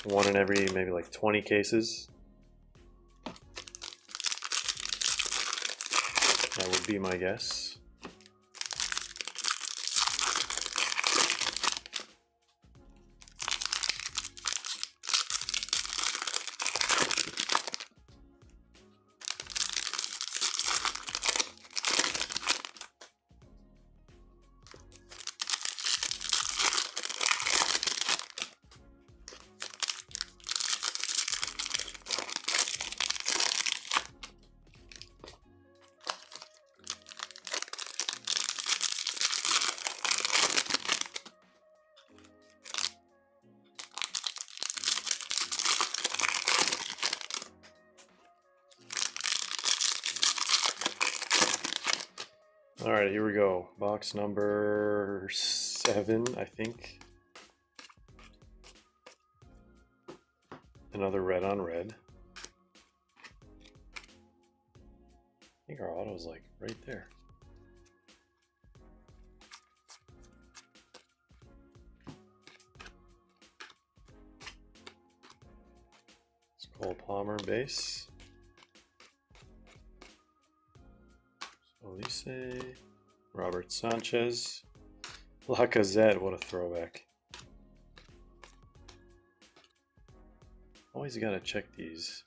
1 in every maybe like 20 cases. That would be my guess. All right, here we go. Box number 7, I think. Another red on red. I think our auto's like right there. It's Cole Palmer base. Olise, Robert Sanchez, Lacazette, what a throwback. Always gotta check these.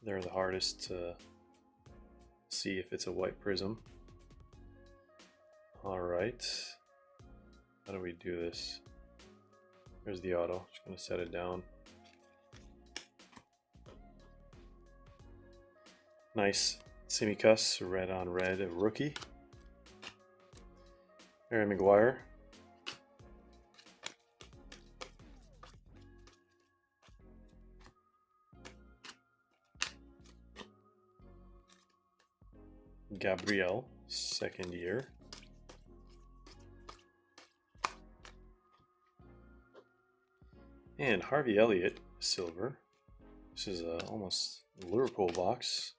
They're the hardest to see if it's a white prism. Alright. How do we do this? Here's the auto. Just gonna set it down. Nice Simicas, red on red rookie. Harry Maguire. Gabriel, second year. And Harvey Elliott, silver. This is a almost Liverpool box.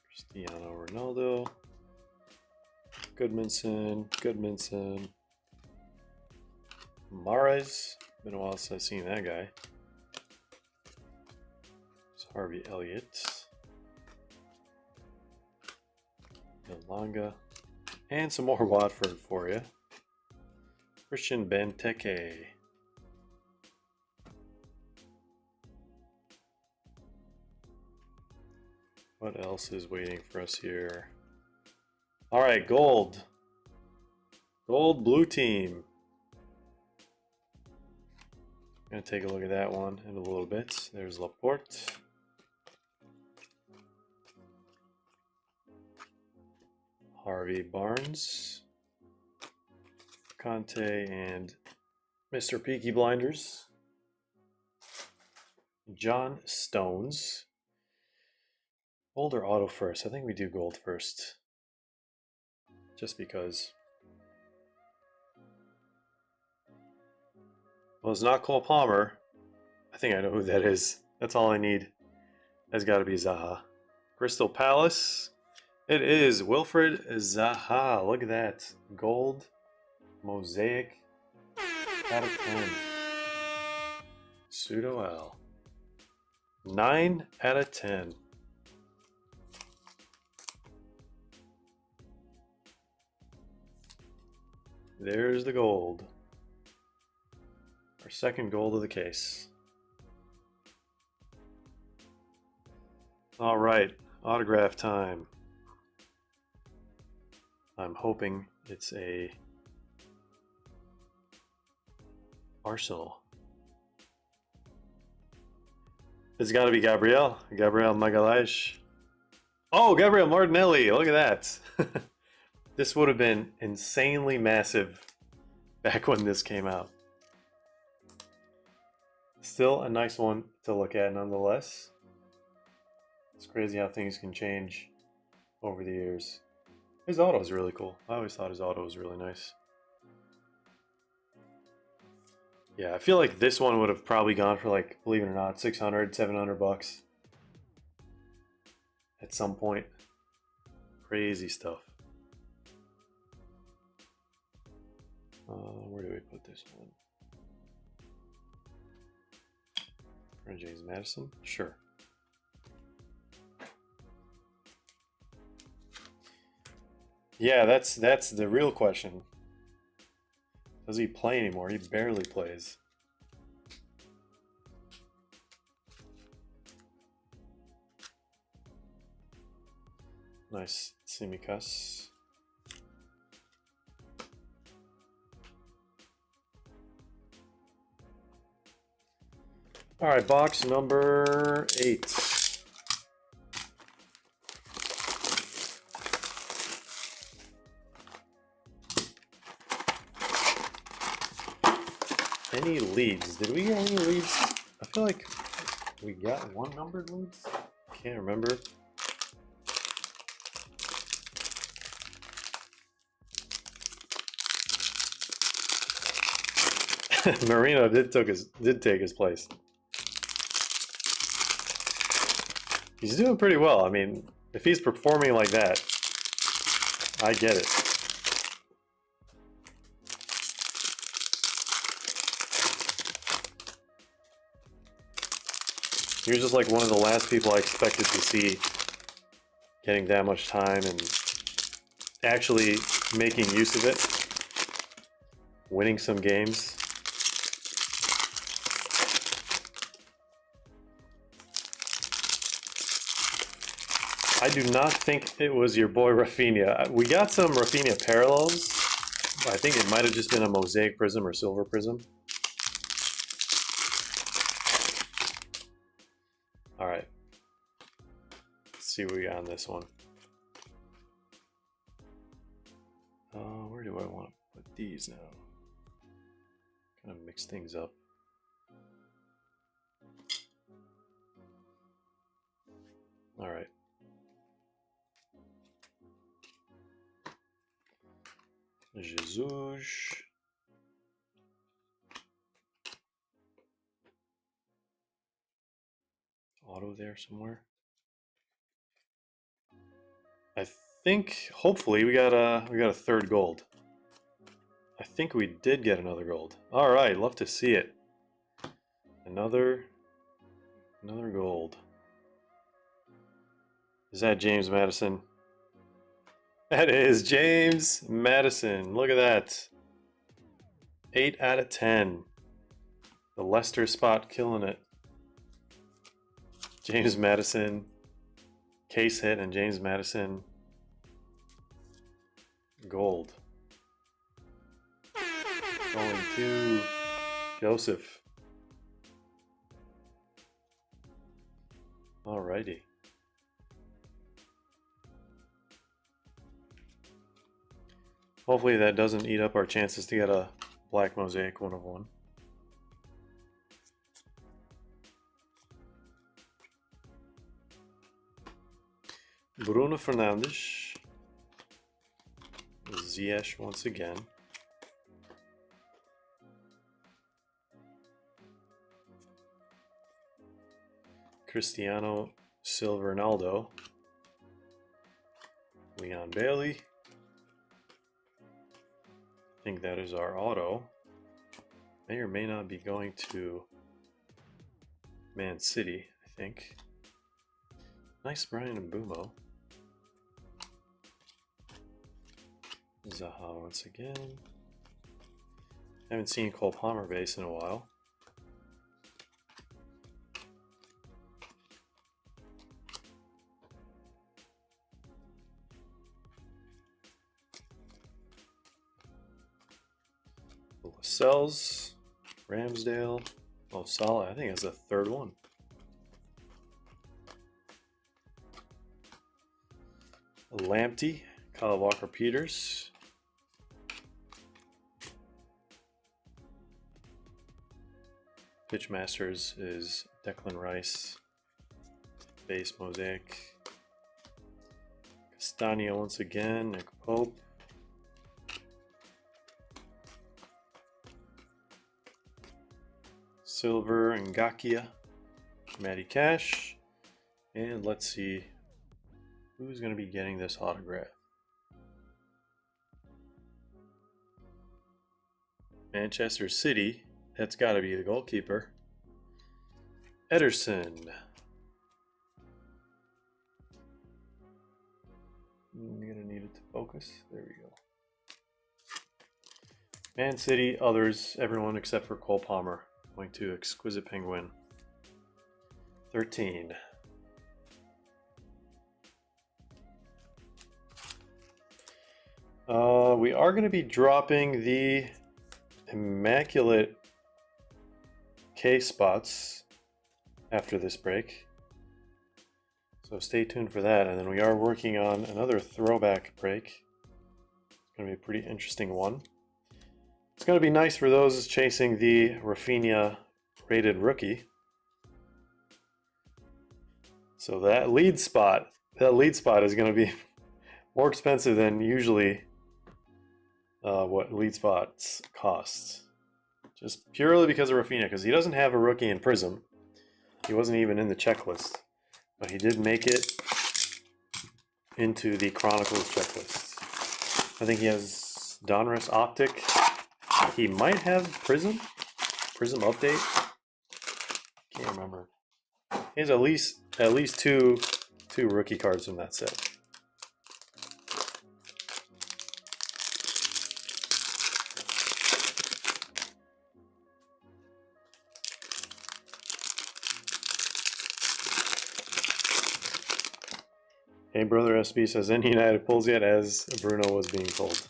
Cristiano Ronaldo. Goodmanson. Mahrez. Been a while since I've seen that guy. It's Harvey Elliott. Elanga. And some more Watford for you. Christian Benteke. What else is waiting for us here? All right, gold. Gold blue team. I'm going to take a look at that one in a little bit. There's Laporte. Harvey Barnes. Conte and Mr. Peaky Blinders. John Stones. Gold or auto first? I think we do gold first. Just because. Well, it's not Cole Palmer. I think I know who that is. That's all I need. That's got to be Zaha. Crystal Palace. It is Wilfred Zaha. Look at that. Gold. Mosaic. Out of 10. Pseudo L. 9 out of 10. There's the gold. Our second gold of the case. All right, autograph time. I'm hoping it's a Arsenal. It's got to be Gabriel Magalhaes. Oh, Gabriel Martinelli, look at that. This would have been insanely massive back when this came out. Still a nice one to look at nonetheless. It's crazy how things can change over the years. His auto is really cool. I always thought his auto was really nice. Yeah, I feel like this one would have probably gone for, like, believe it or not, 600, 700 bucks at some point. Crazy stuff. Where do we put this one? For James Madison? Sure. Yeah, that's the real question. Does he play anymore? He barely plays. Nice Tsimikas. All right, box number 8. Any leads? Did we get any leads? I feel like we got one numbered leads. Can't remember. Marino did take his place. He's doing pretty well. I mean, if he's performing like that, I get it. You're just like one of the last people I expected to see getting that much time and actually making use of it, winning some games. I do not think it was your boy Rafinha. We got some Rafinha parallels. I think it might have just been a Mosaic prism or silver prism. All right. Let's see what we got on this one. Where do I want to put these now? Kind of mix things up. All right. Jesus. Auto there somewhere. I think hopefully we got a third gold. I think we did get another gold. All right, love to see it. Another gold. Is that James Madison? That is James Madison. Look at that. 8 out of 10. The Leicester spot killing it. James Madison. Case hit and James Madison. Gold. Going to Joseph. Alrighty. Hopefully that doesn't eat up our chances to get a black Mosaic 1 of 1. Bruno Fernandes. Ziyech once again. Cristiano Silva Ronaldo. Leon Bailey. I think that is our auto. May or may not be going to Man City, I think. Nice Brian Mbumo. Zaha once again. Haven't seen Cole Palmer base in a while. Lascelles, Ramsdale, oh Salah, I think that's the third one. Lamptey, Kyle Walker-Peters. Pitchmasters is Declan Rice. Base Mosaic. Castagna once again, Nick Pope. Silver Ngakia, Matty Cash. And let's see who's going to be getting this autograph. Manchester City, that's got to be the goalkeeper. Ederson. I'm going to need it to focus. There we go. Man City, others, everyone except for Cole Palmer. Going to Exquisite Penguin. 13. We are going to be dropping the Immaculate K spots after this break. So stay tuned for that. And then we are working on another throwback break. It's going to be a pretty interesting one. It's going to be nice for those chasing the Rafinha rated rookie. So that lead spot is going to be more expensive than usually what lead spots cost. Just purely because of Rafinha, because he doesn't have a rookie in Prism. He wasn't even in the checklist, but he did make it into the Chronicles checklist. I think he has Donruss Optic. He might have Prism update. Can't remember. He has at least two rookie cards from that set. Hey, Brother SB says, any United pulls yet, as Bruno was being told.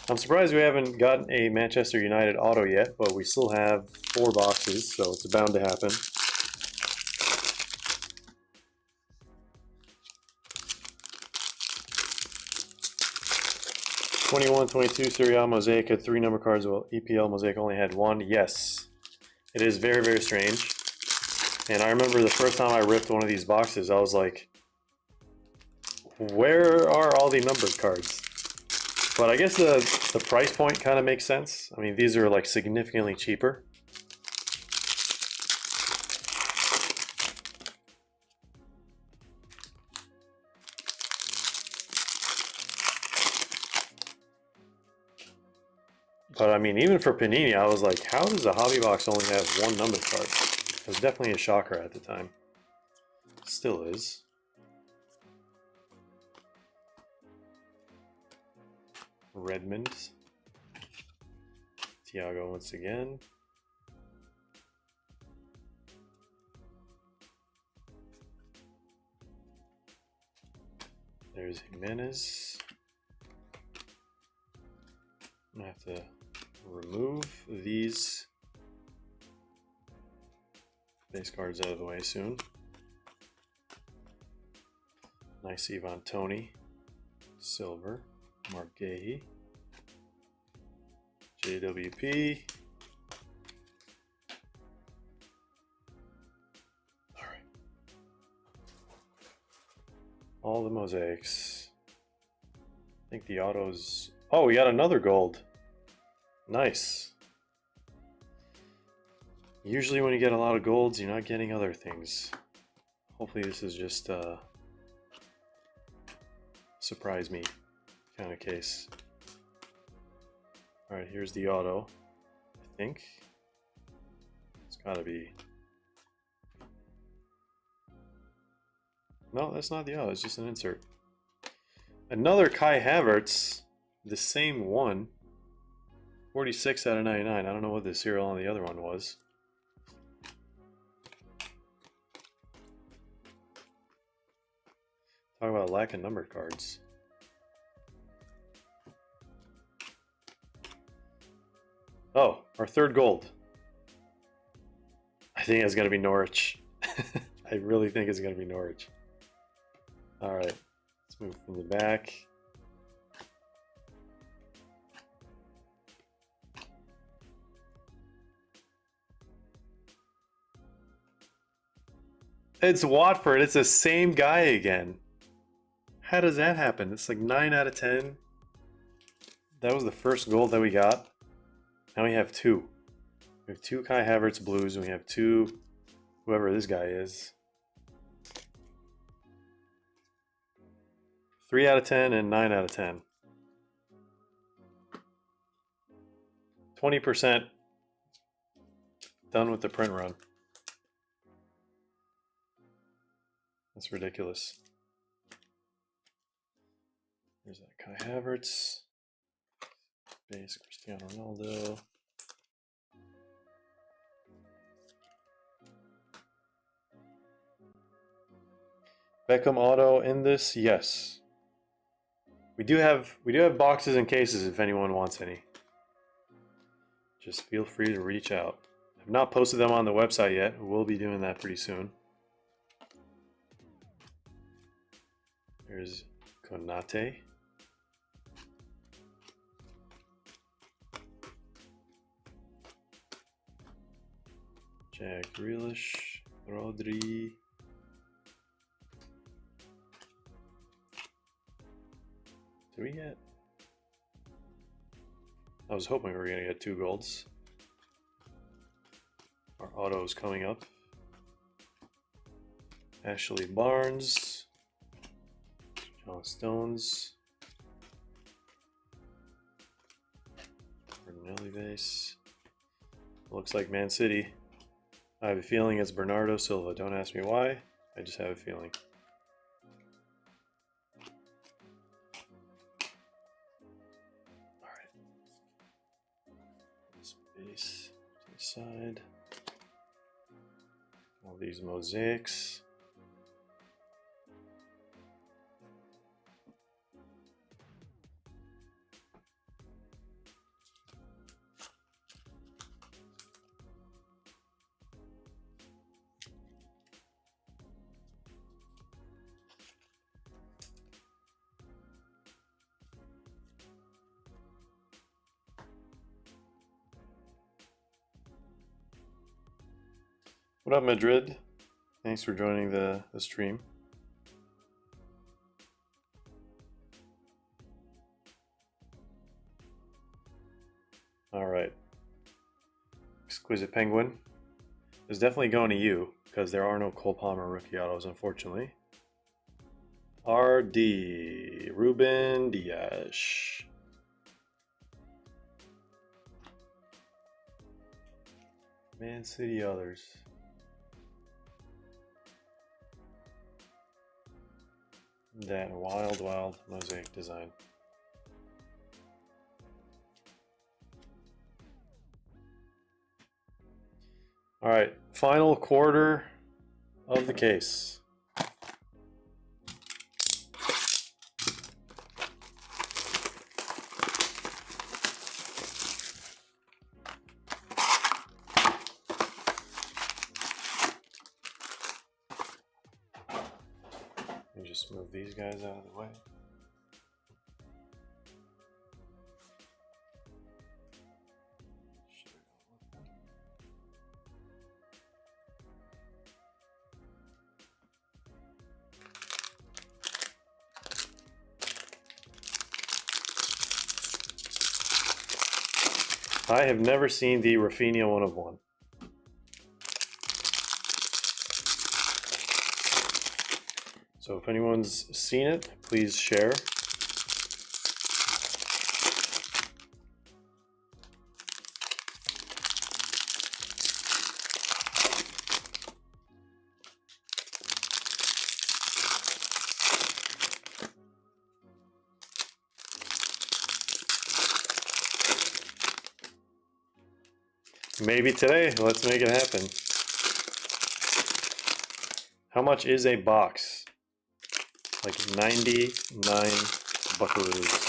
I'm surprised we haven't gotten a Manchester United auto yet, but we still have 4 boxes, so it's bound to happen. '21-22 Serie A Mosaic had 3 number cards, while EPL Mosaic only had 1. Yes, it is very, very strange. And I remember the first time I ripped one of these boxes, I was like, where are all the numbered cards? But I guess the price point kind of makes sense. I mean, these are like significantly cheaper. But I mean, even for Panini, I was like, how does a hobby box only have one numbered card? It was definitely a shocker at the time. Still is. Redmond. Thiago once again. There's Jimenez. I'm gonna have to remove these base cards out of the way soon. Nice Ivan Toney. Silver. Mark Gahey. JWP. Alright. All the mosaics. I think the autos. Oh, we got another gold. Nice. Usually when you get a lot of golds, you're not getting other things. Hopefully this is just surprise me kind of case. Alright, here's the auto. I think. It's gotta be. No, that's not the auto, it's just an insert. Another Kai Havertz, the same one. 46 out of 99. I don't know what the serial on the other one was. Talk about lack of numbered cards. Oh, our third gold. I think it's going to be Norwich. I really think it's going to be Norwich. Alright, let's move from the back. It's Watford. It's the same guy again. How does that happen? It's like 9 out of 10. That was the first gold that we got. Now we have two. We have two Kai Havertz blues, and we have two, whoever this guy is. 3 out of 10 and 9 out of 10. 20% done with the print run. That's ridiculous. There's that Kai Havertz. Base Cristiano Ronaldo. Beckham auto in this, yes. We do have boxes and cases if anyone wants any. Just feel free to reach out. I've not posted them on the website yet. We'll be doing that pretty soon. Here's Konate. Jack Grealish, Rodri. Did we get? I was hoping we were going to get 2 golds. Our auto is coming up. Ashley Barnes. John Stones. Bernelli base. Looks like Man City. I have a feeling it's Bernardo Silva. Don't ask me why. I just have a feeling. Alright. This base to the side. All these mosaics. What up, Madrid? Thanks for joining the stream. All right. Exquisite Penguin is definitely going to you because there are no Cole Palmer rookie autos, unfortunately. RD Ruben Diaz. Man City others. That wild Mosaic design. All right, final quarter of the case. Let me just move these guys out of the way. I have never seen the Rafinha 1 of 1. So if anyone's seen it, please share. Maybe today. Let's make it happen. How much is a box? Like 99 buckaroos.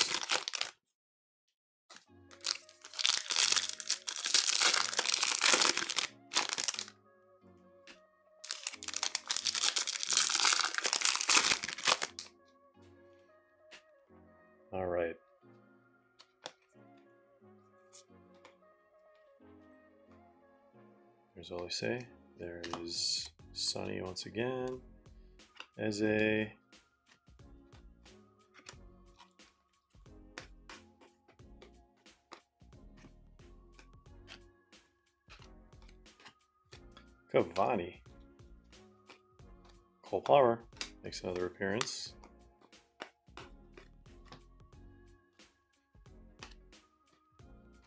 All right. Here's all I say. There is Sonny once again. Eze. Cavani. Cole Palmer makes another appearance.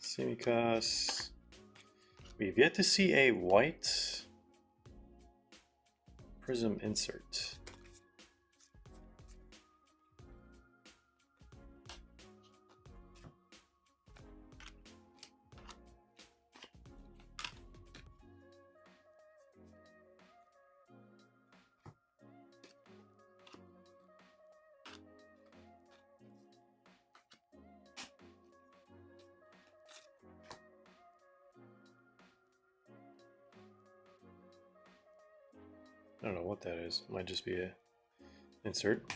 Simicas. We've yet to see a white prism insert. I don't know what that is. It might just be a insert.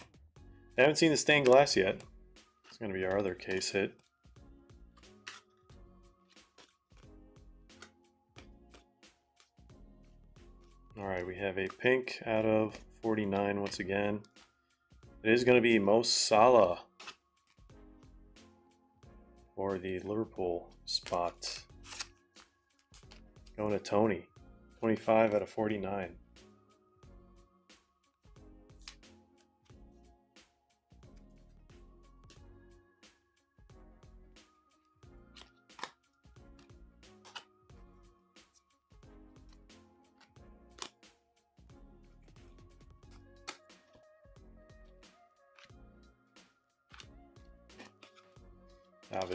I haven't seen the stained glass yet. It's going to be our other case hit. All right, we have a pink out of 49 once again. It is going to be Mo Salah for the Liverpool spot. Going to Tony, 25 out of 49.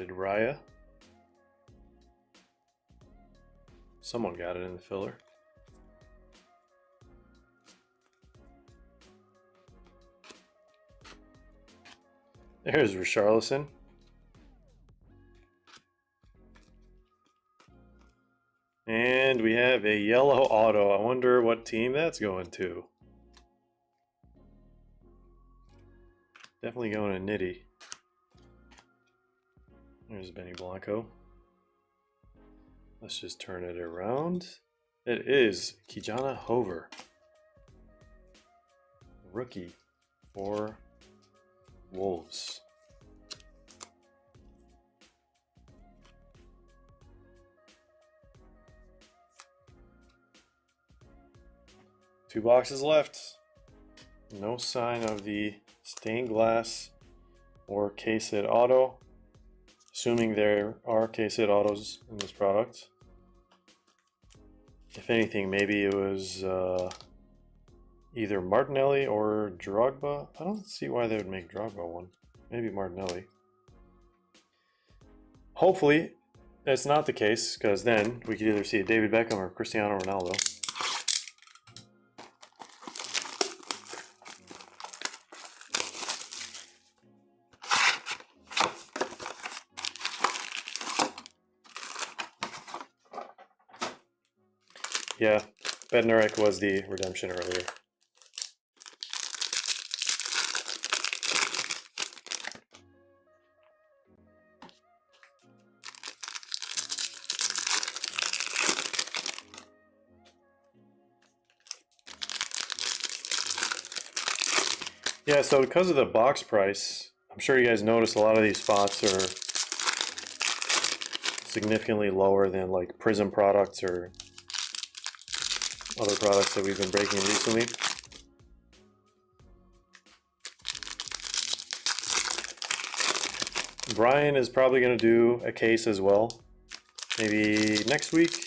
David Raya. Someone got it in the filler. There's Richarlison. And we have a yellow auto. I wonder what team that's going to. Definitely going to Nitty. There's Benny Blanco. Let's just turn it around. It is Kijana Hover. rookie for Wolves. Two boxes left. No sign of the stained glass or case-it auto. Assuming there are case-it autos in this product. If anything, maybe it was either Martinelli or Drogba. I don't see why they would make Drogba one. Maybe Martinelli. Hopefully, that's not the case, because then we could either see a David Beckham or Cristiano Ronaldo. Yeah, Bednarek was the redemption earlier. Yeah, so because of the box price, I'm sure you guys noticed a lot of these spots are significantly lower than like Prism products or other products that we've been breaking recently. Brian is probably going to do a case as well, maybe next week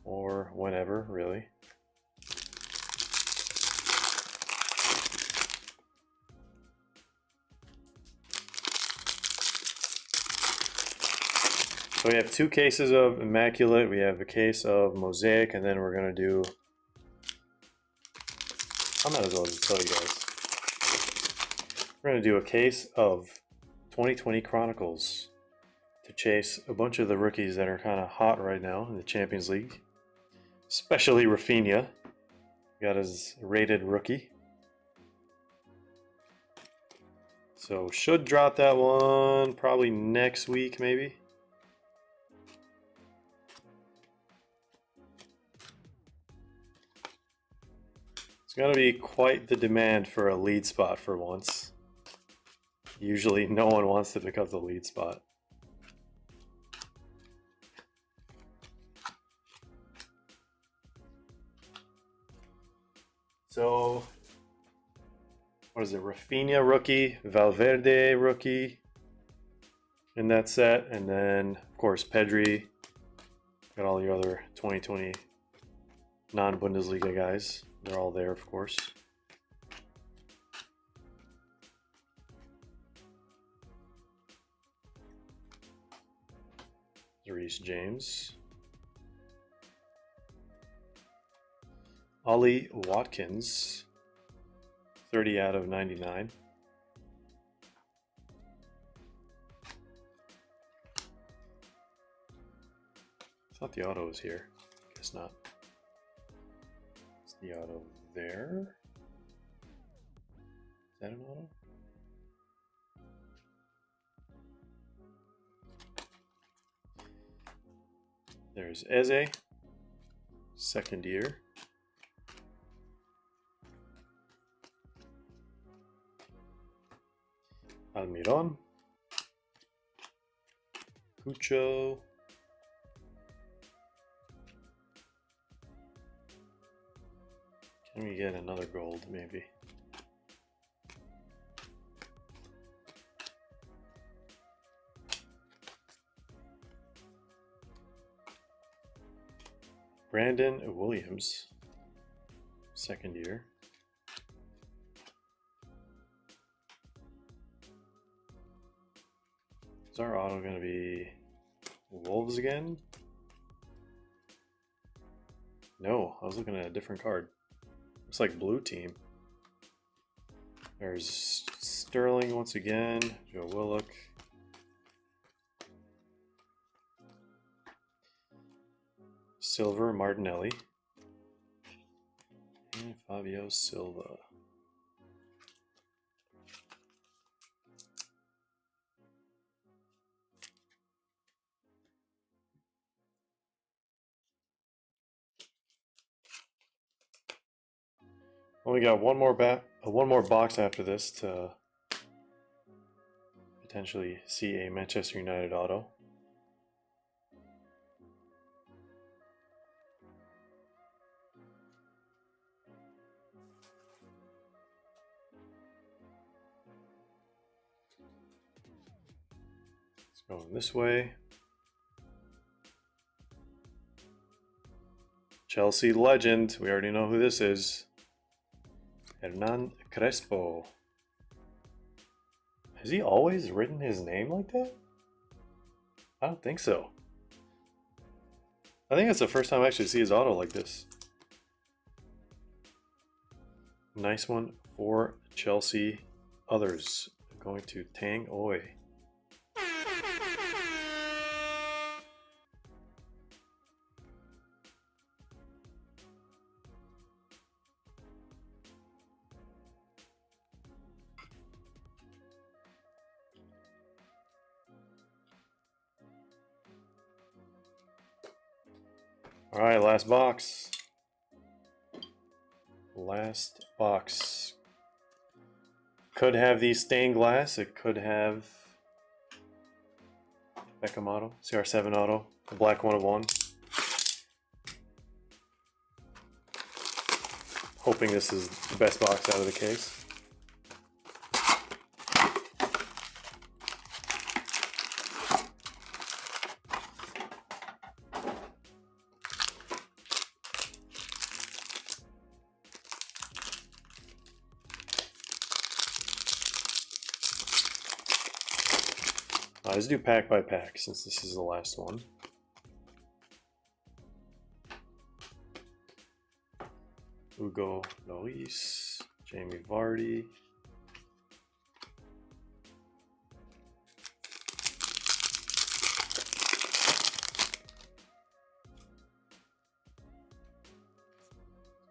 or whenever, really. So we have two cases of Immaculate, we have a case of Mosaic, and then we're going to do, I might as well just tell you guys. We're going to do a case of 2020 Chronicles to chase a bunch of the rookies that are kind of hot right now in the Champions League. Especially Rafinha. Got his rated rookie. So should drop that one probably next week maybe. It's going to be quite the demand for a lead spot for once. Usually no one wants to pick up the lead spot. So, what is it? Rafinha rookie, Valverde rookie in that set, and then of course Pedri. Got all your other 2020 non-Bundesliga guys. They're all there, of course. Reece James. Ollie Watkins, 30 out of 99. I thought the auto was here. Guess not. Is the auto there? Is that an auto? There's Eze, second year. Almiron. Cucho. Can we get another gold, maybe? Brandon Williams, second year. Is our auto going to be Wolves again? No, I was looking at a different card. Looks like blue team. There's Sterling once again, Joe Willock. Silver Martinelli. And Fabio Silva. Only got one more box after this to potentially see a Manchester United auto. It's going this way. Chelsea legend. We already know who this is. Hernan Crespo. Has he always written his name like that? I don't think so. I think it's the first time I actually see his auto like this. Nice one for Chelsea. Others going to Tang Oi. All right, last box. Last box. Could have the stained glass. It could have Beckham auto, CR7 auto, the black 1/1. Hoping this is the best box out of the case. Let's do pack by pack since this is the last one. Hugo Lloris, Jamie Vardy.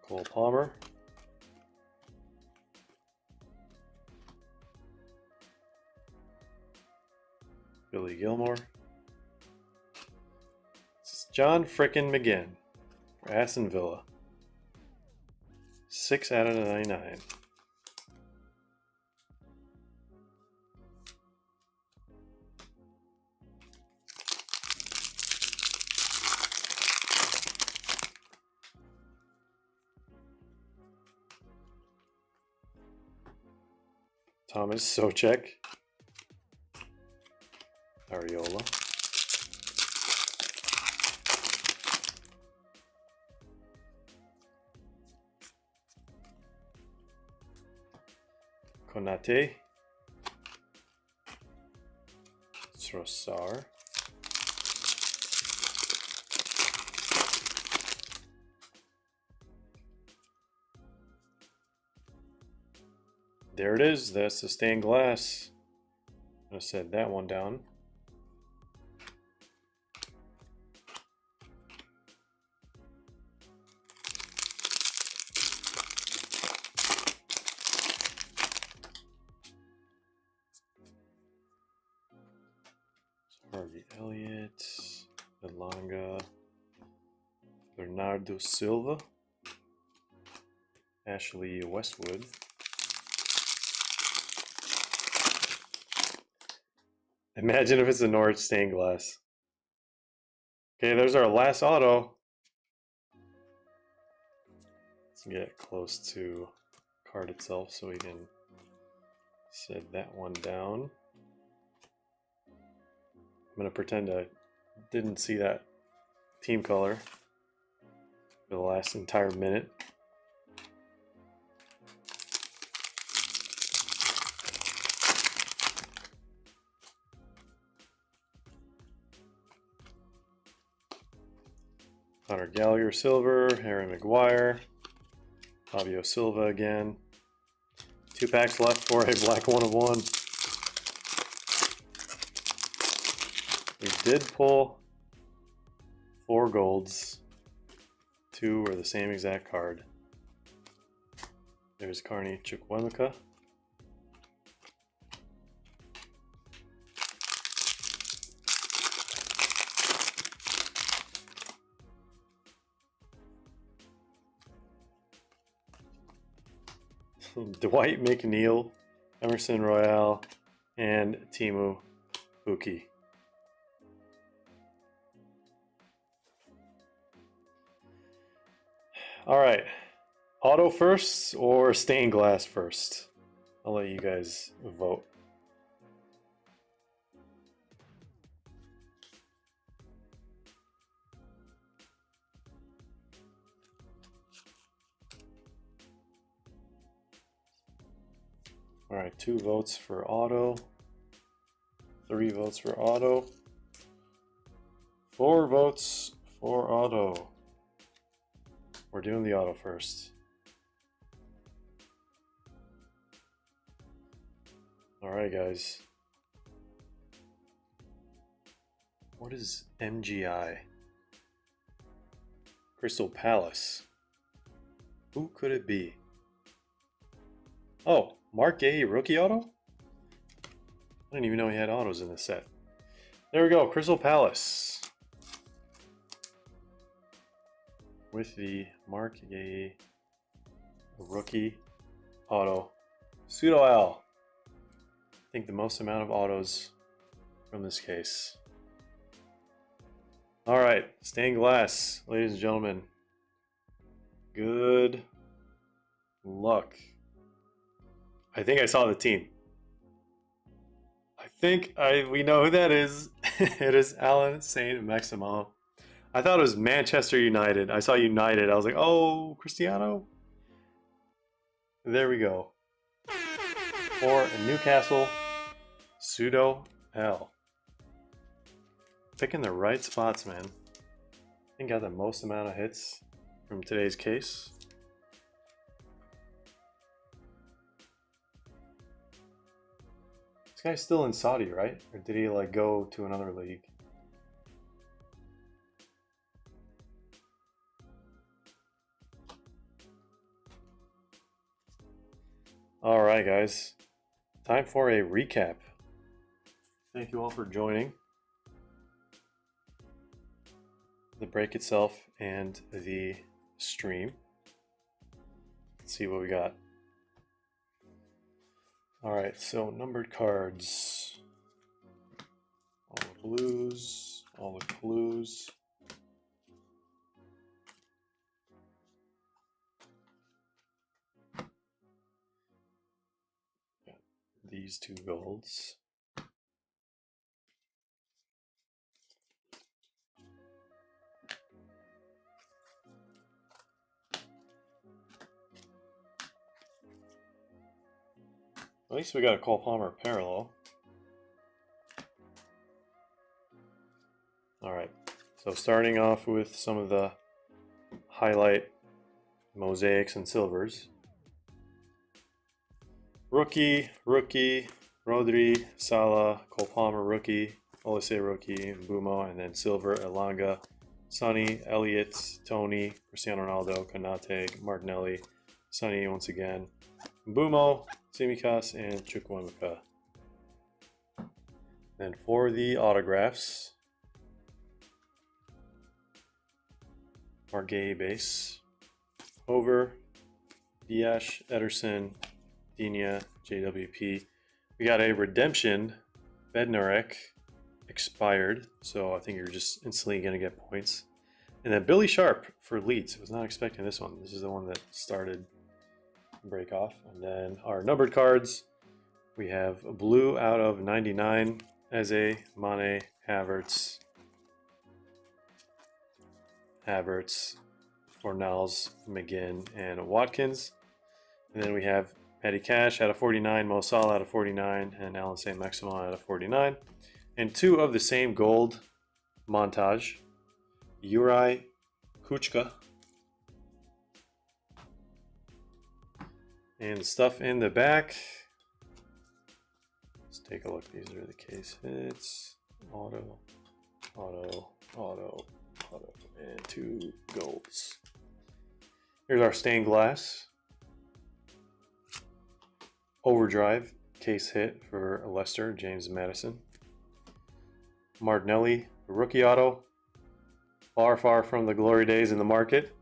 Cole Palmer. Billy Gilmore. It's John frickin' McGinn for Aston Villa. 6 out of 99. Thomas Socek. Ariola. Konate. Trossard. There it is. That's the stained glass. I'm going to set that one down. Harvey Elliott, Elanga, Bernardo Silva, Ashley Westwood, imagine if it's a Norwich stained glass. Okay, there's our last auto. Let's get close to the card itself so we can set that one down. I'm going to pretend I didn't see that team color for the last entire minute. Conor Gallagher silver, Harry Maguire, Fabio Silva again. 2 packs left for a black 1/1. We did pull 4 golds. 2 were the same exact card. There's Carney Chukwuemeka. Dwight McNeil, Emerson Royale, and Timu Puki. All right, auto first or stained glass first? I'll let you guys vote. All right, 2 votes for auto, 3 votes for auto, 4 votes for auto. We're doing the auto first. All right, guys. What is MGI? Crystal Palace. Who could it be? Oh, Mark Gay rookie auto? I didn't even know he had autos in this set. There we go, Crystal Palace. With the Mark Gay rookie auto. Pseudo L. I think the most amount of autos from this case. All right, stained glass, ladies and gentlemen. Good luck. I think I saw the team. I think we know who that is. It is Alan St. Maximo. I thought it was Manchester United. I saw United. I was like, oh, Cristiano. There we go. For Newcastle, Pseudo L. Picking the right spots, man. I think got the most amount of hits from today's case. This guy's still in Saudi, right? Or did he like go to another league? All right, guys. Time for a recap. Thank you all for joining the break itself and the stream. Let's see what we got. All right, so numbered cards. All the blues, all the clues. Got these 2 golds. At least we got a Cole Palmer parallel. Alright, so starting off with some of the highlight mosaics and silvers. Rookie, Rodri, Salah, Cole Palmer rookie, Olise rookie, Bumo, and then silver, Elanga, Sonny, Elliott, Tony, Cristiano Ronaldo, Konate, Martinelli, Sonny once again, Bumo, Tsimikas, and Chukwuemeka. Then for the autographs, Margay base, Hover, Diash, Ederson, Digne, JWP. We got a redemption, Bednarek, expired, so I think you're just instantly going to get points. And then Billy Sharp for Leeds. I was not expecting this one. This is the one that started break off. And then our numbered cards, we have a blue out of 99, Eze, Mane, Havertz, Fornals, McGinn, and Watkins. And then we have Petty Cash out of 49, Mo Salah out of 49, and Alan St. Maximo out of 49. And 2 of the same gold montage, Juraj Kuchka. And stuff in the back. Let's take a look. These are the case hits. Auto, and 2 golds. Here's our stained glass. Overdrive case hit for Leicester, James Maddison. Martinelli, rookie auto. Far from the glory days in the market.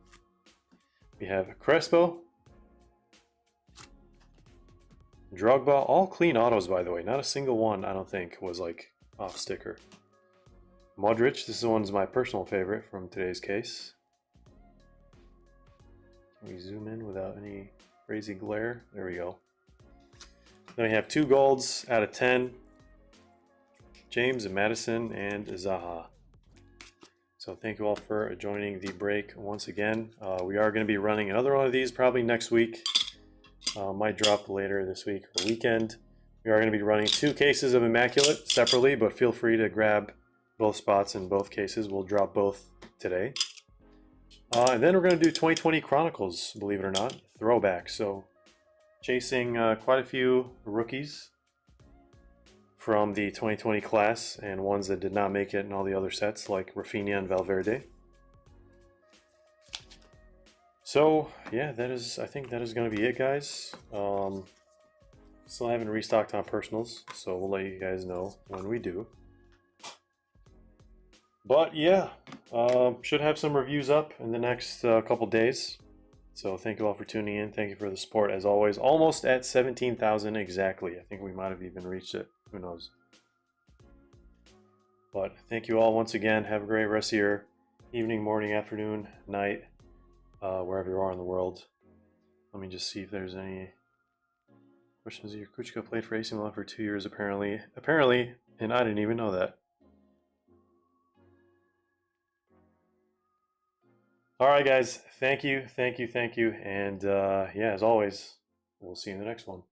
We have Crespo. Drogba, all clean autos, by the way. Not a single one, I don't think, was like off sticker. Modric, this one's my personal favorite from today's case. Can we zoom in without any crazy glare? There we go. Then we have 2 golds out of 10. James, Madison, and Zaha. So thank you all for joining the break once again. We are going to be running another one of these probably next week. Might drop later this week or weekend. We are going to be running 2 cases of Immaculate separately, but feel free to grab both spots in both cases. We'll drop both today. And then we're going to do 2020 Chronicles, believe it or not, throwback. So chasing quite a few rookies from the 2020 class and ones that did not make it in all the other sets like Rafinha and Valverde. So yeah, I think that is going to be it, guys. Still haven't restocked on personals, so we'll let you guys know when we do. But yeah, should have some reviews up in the next couple days. So thank you all for tuning in. Thank you for the support as always. Almost at 17,000 exactly. I think we might have even reached it. Who knows? But thank you all once again. Have a great rest of your evening, morning, afternoon, night, wherever you are in the world. Let me just see if there's any questions. Your Kuchka played for AC Milan for 2 years apparently, and I didn't even know that. All right, guys. Thank you, and yeah, as always, we'll see you in the next one.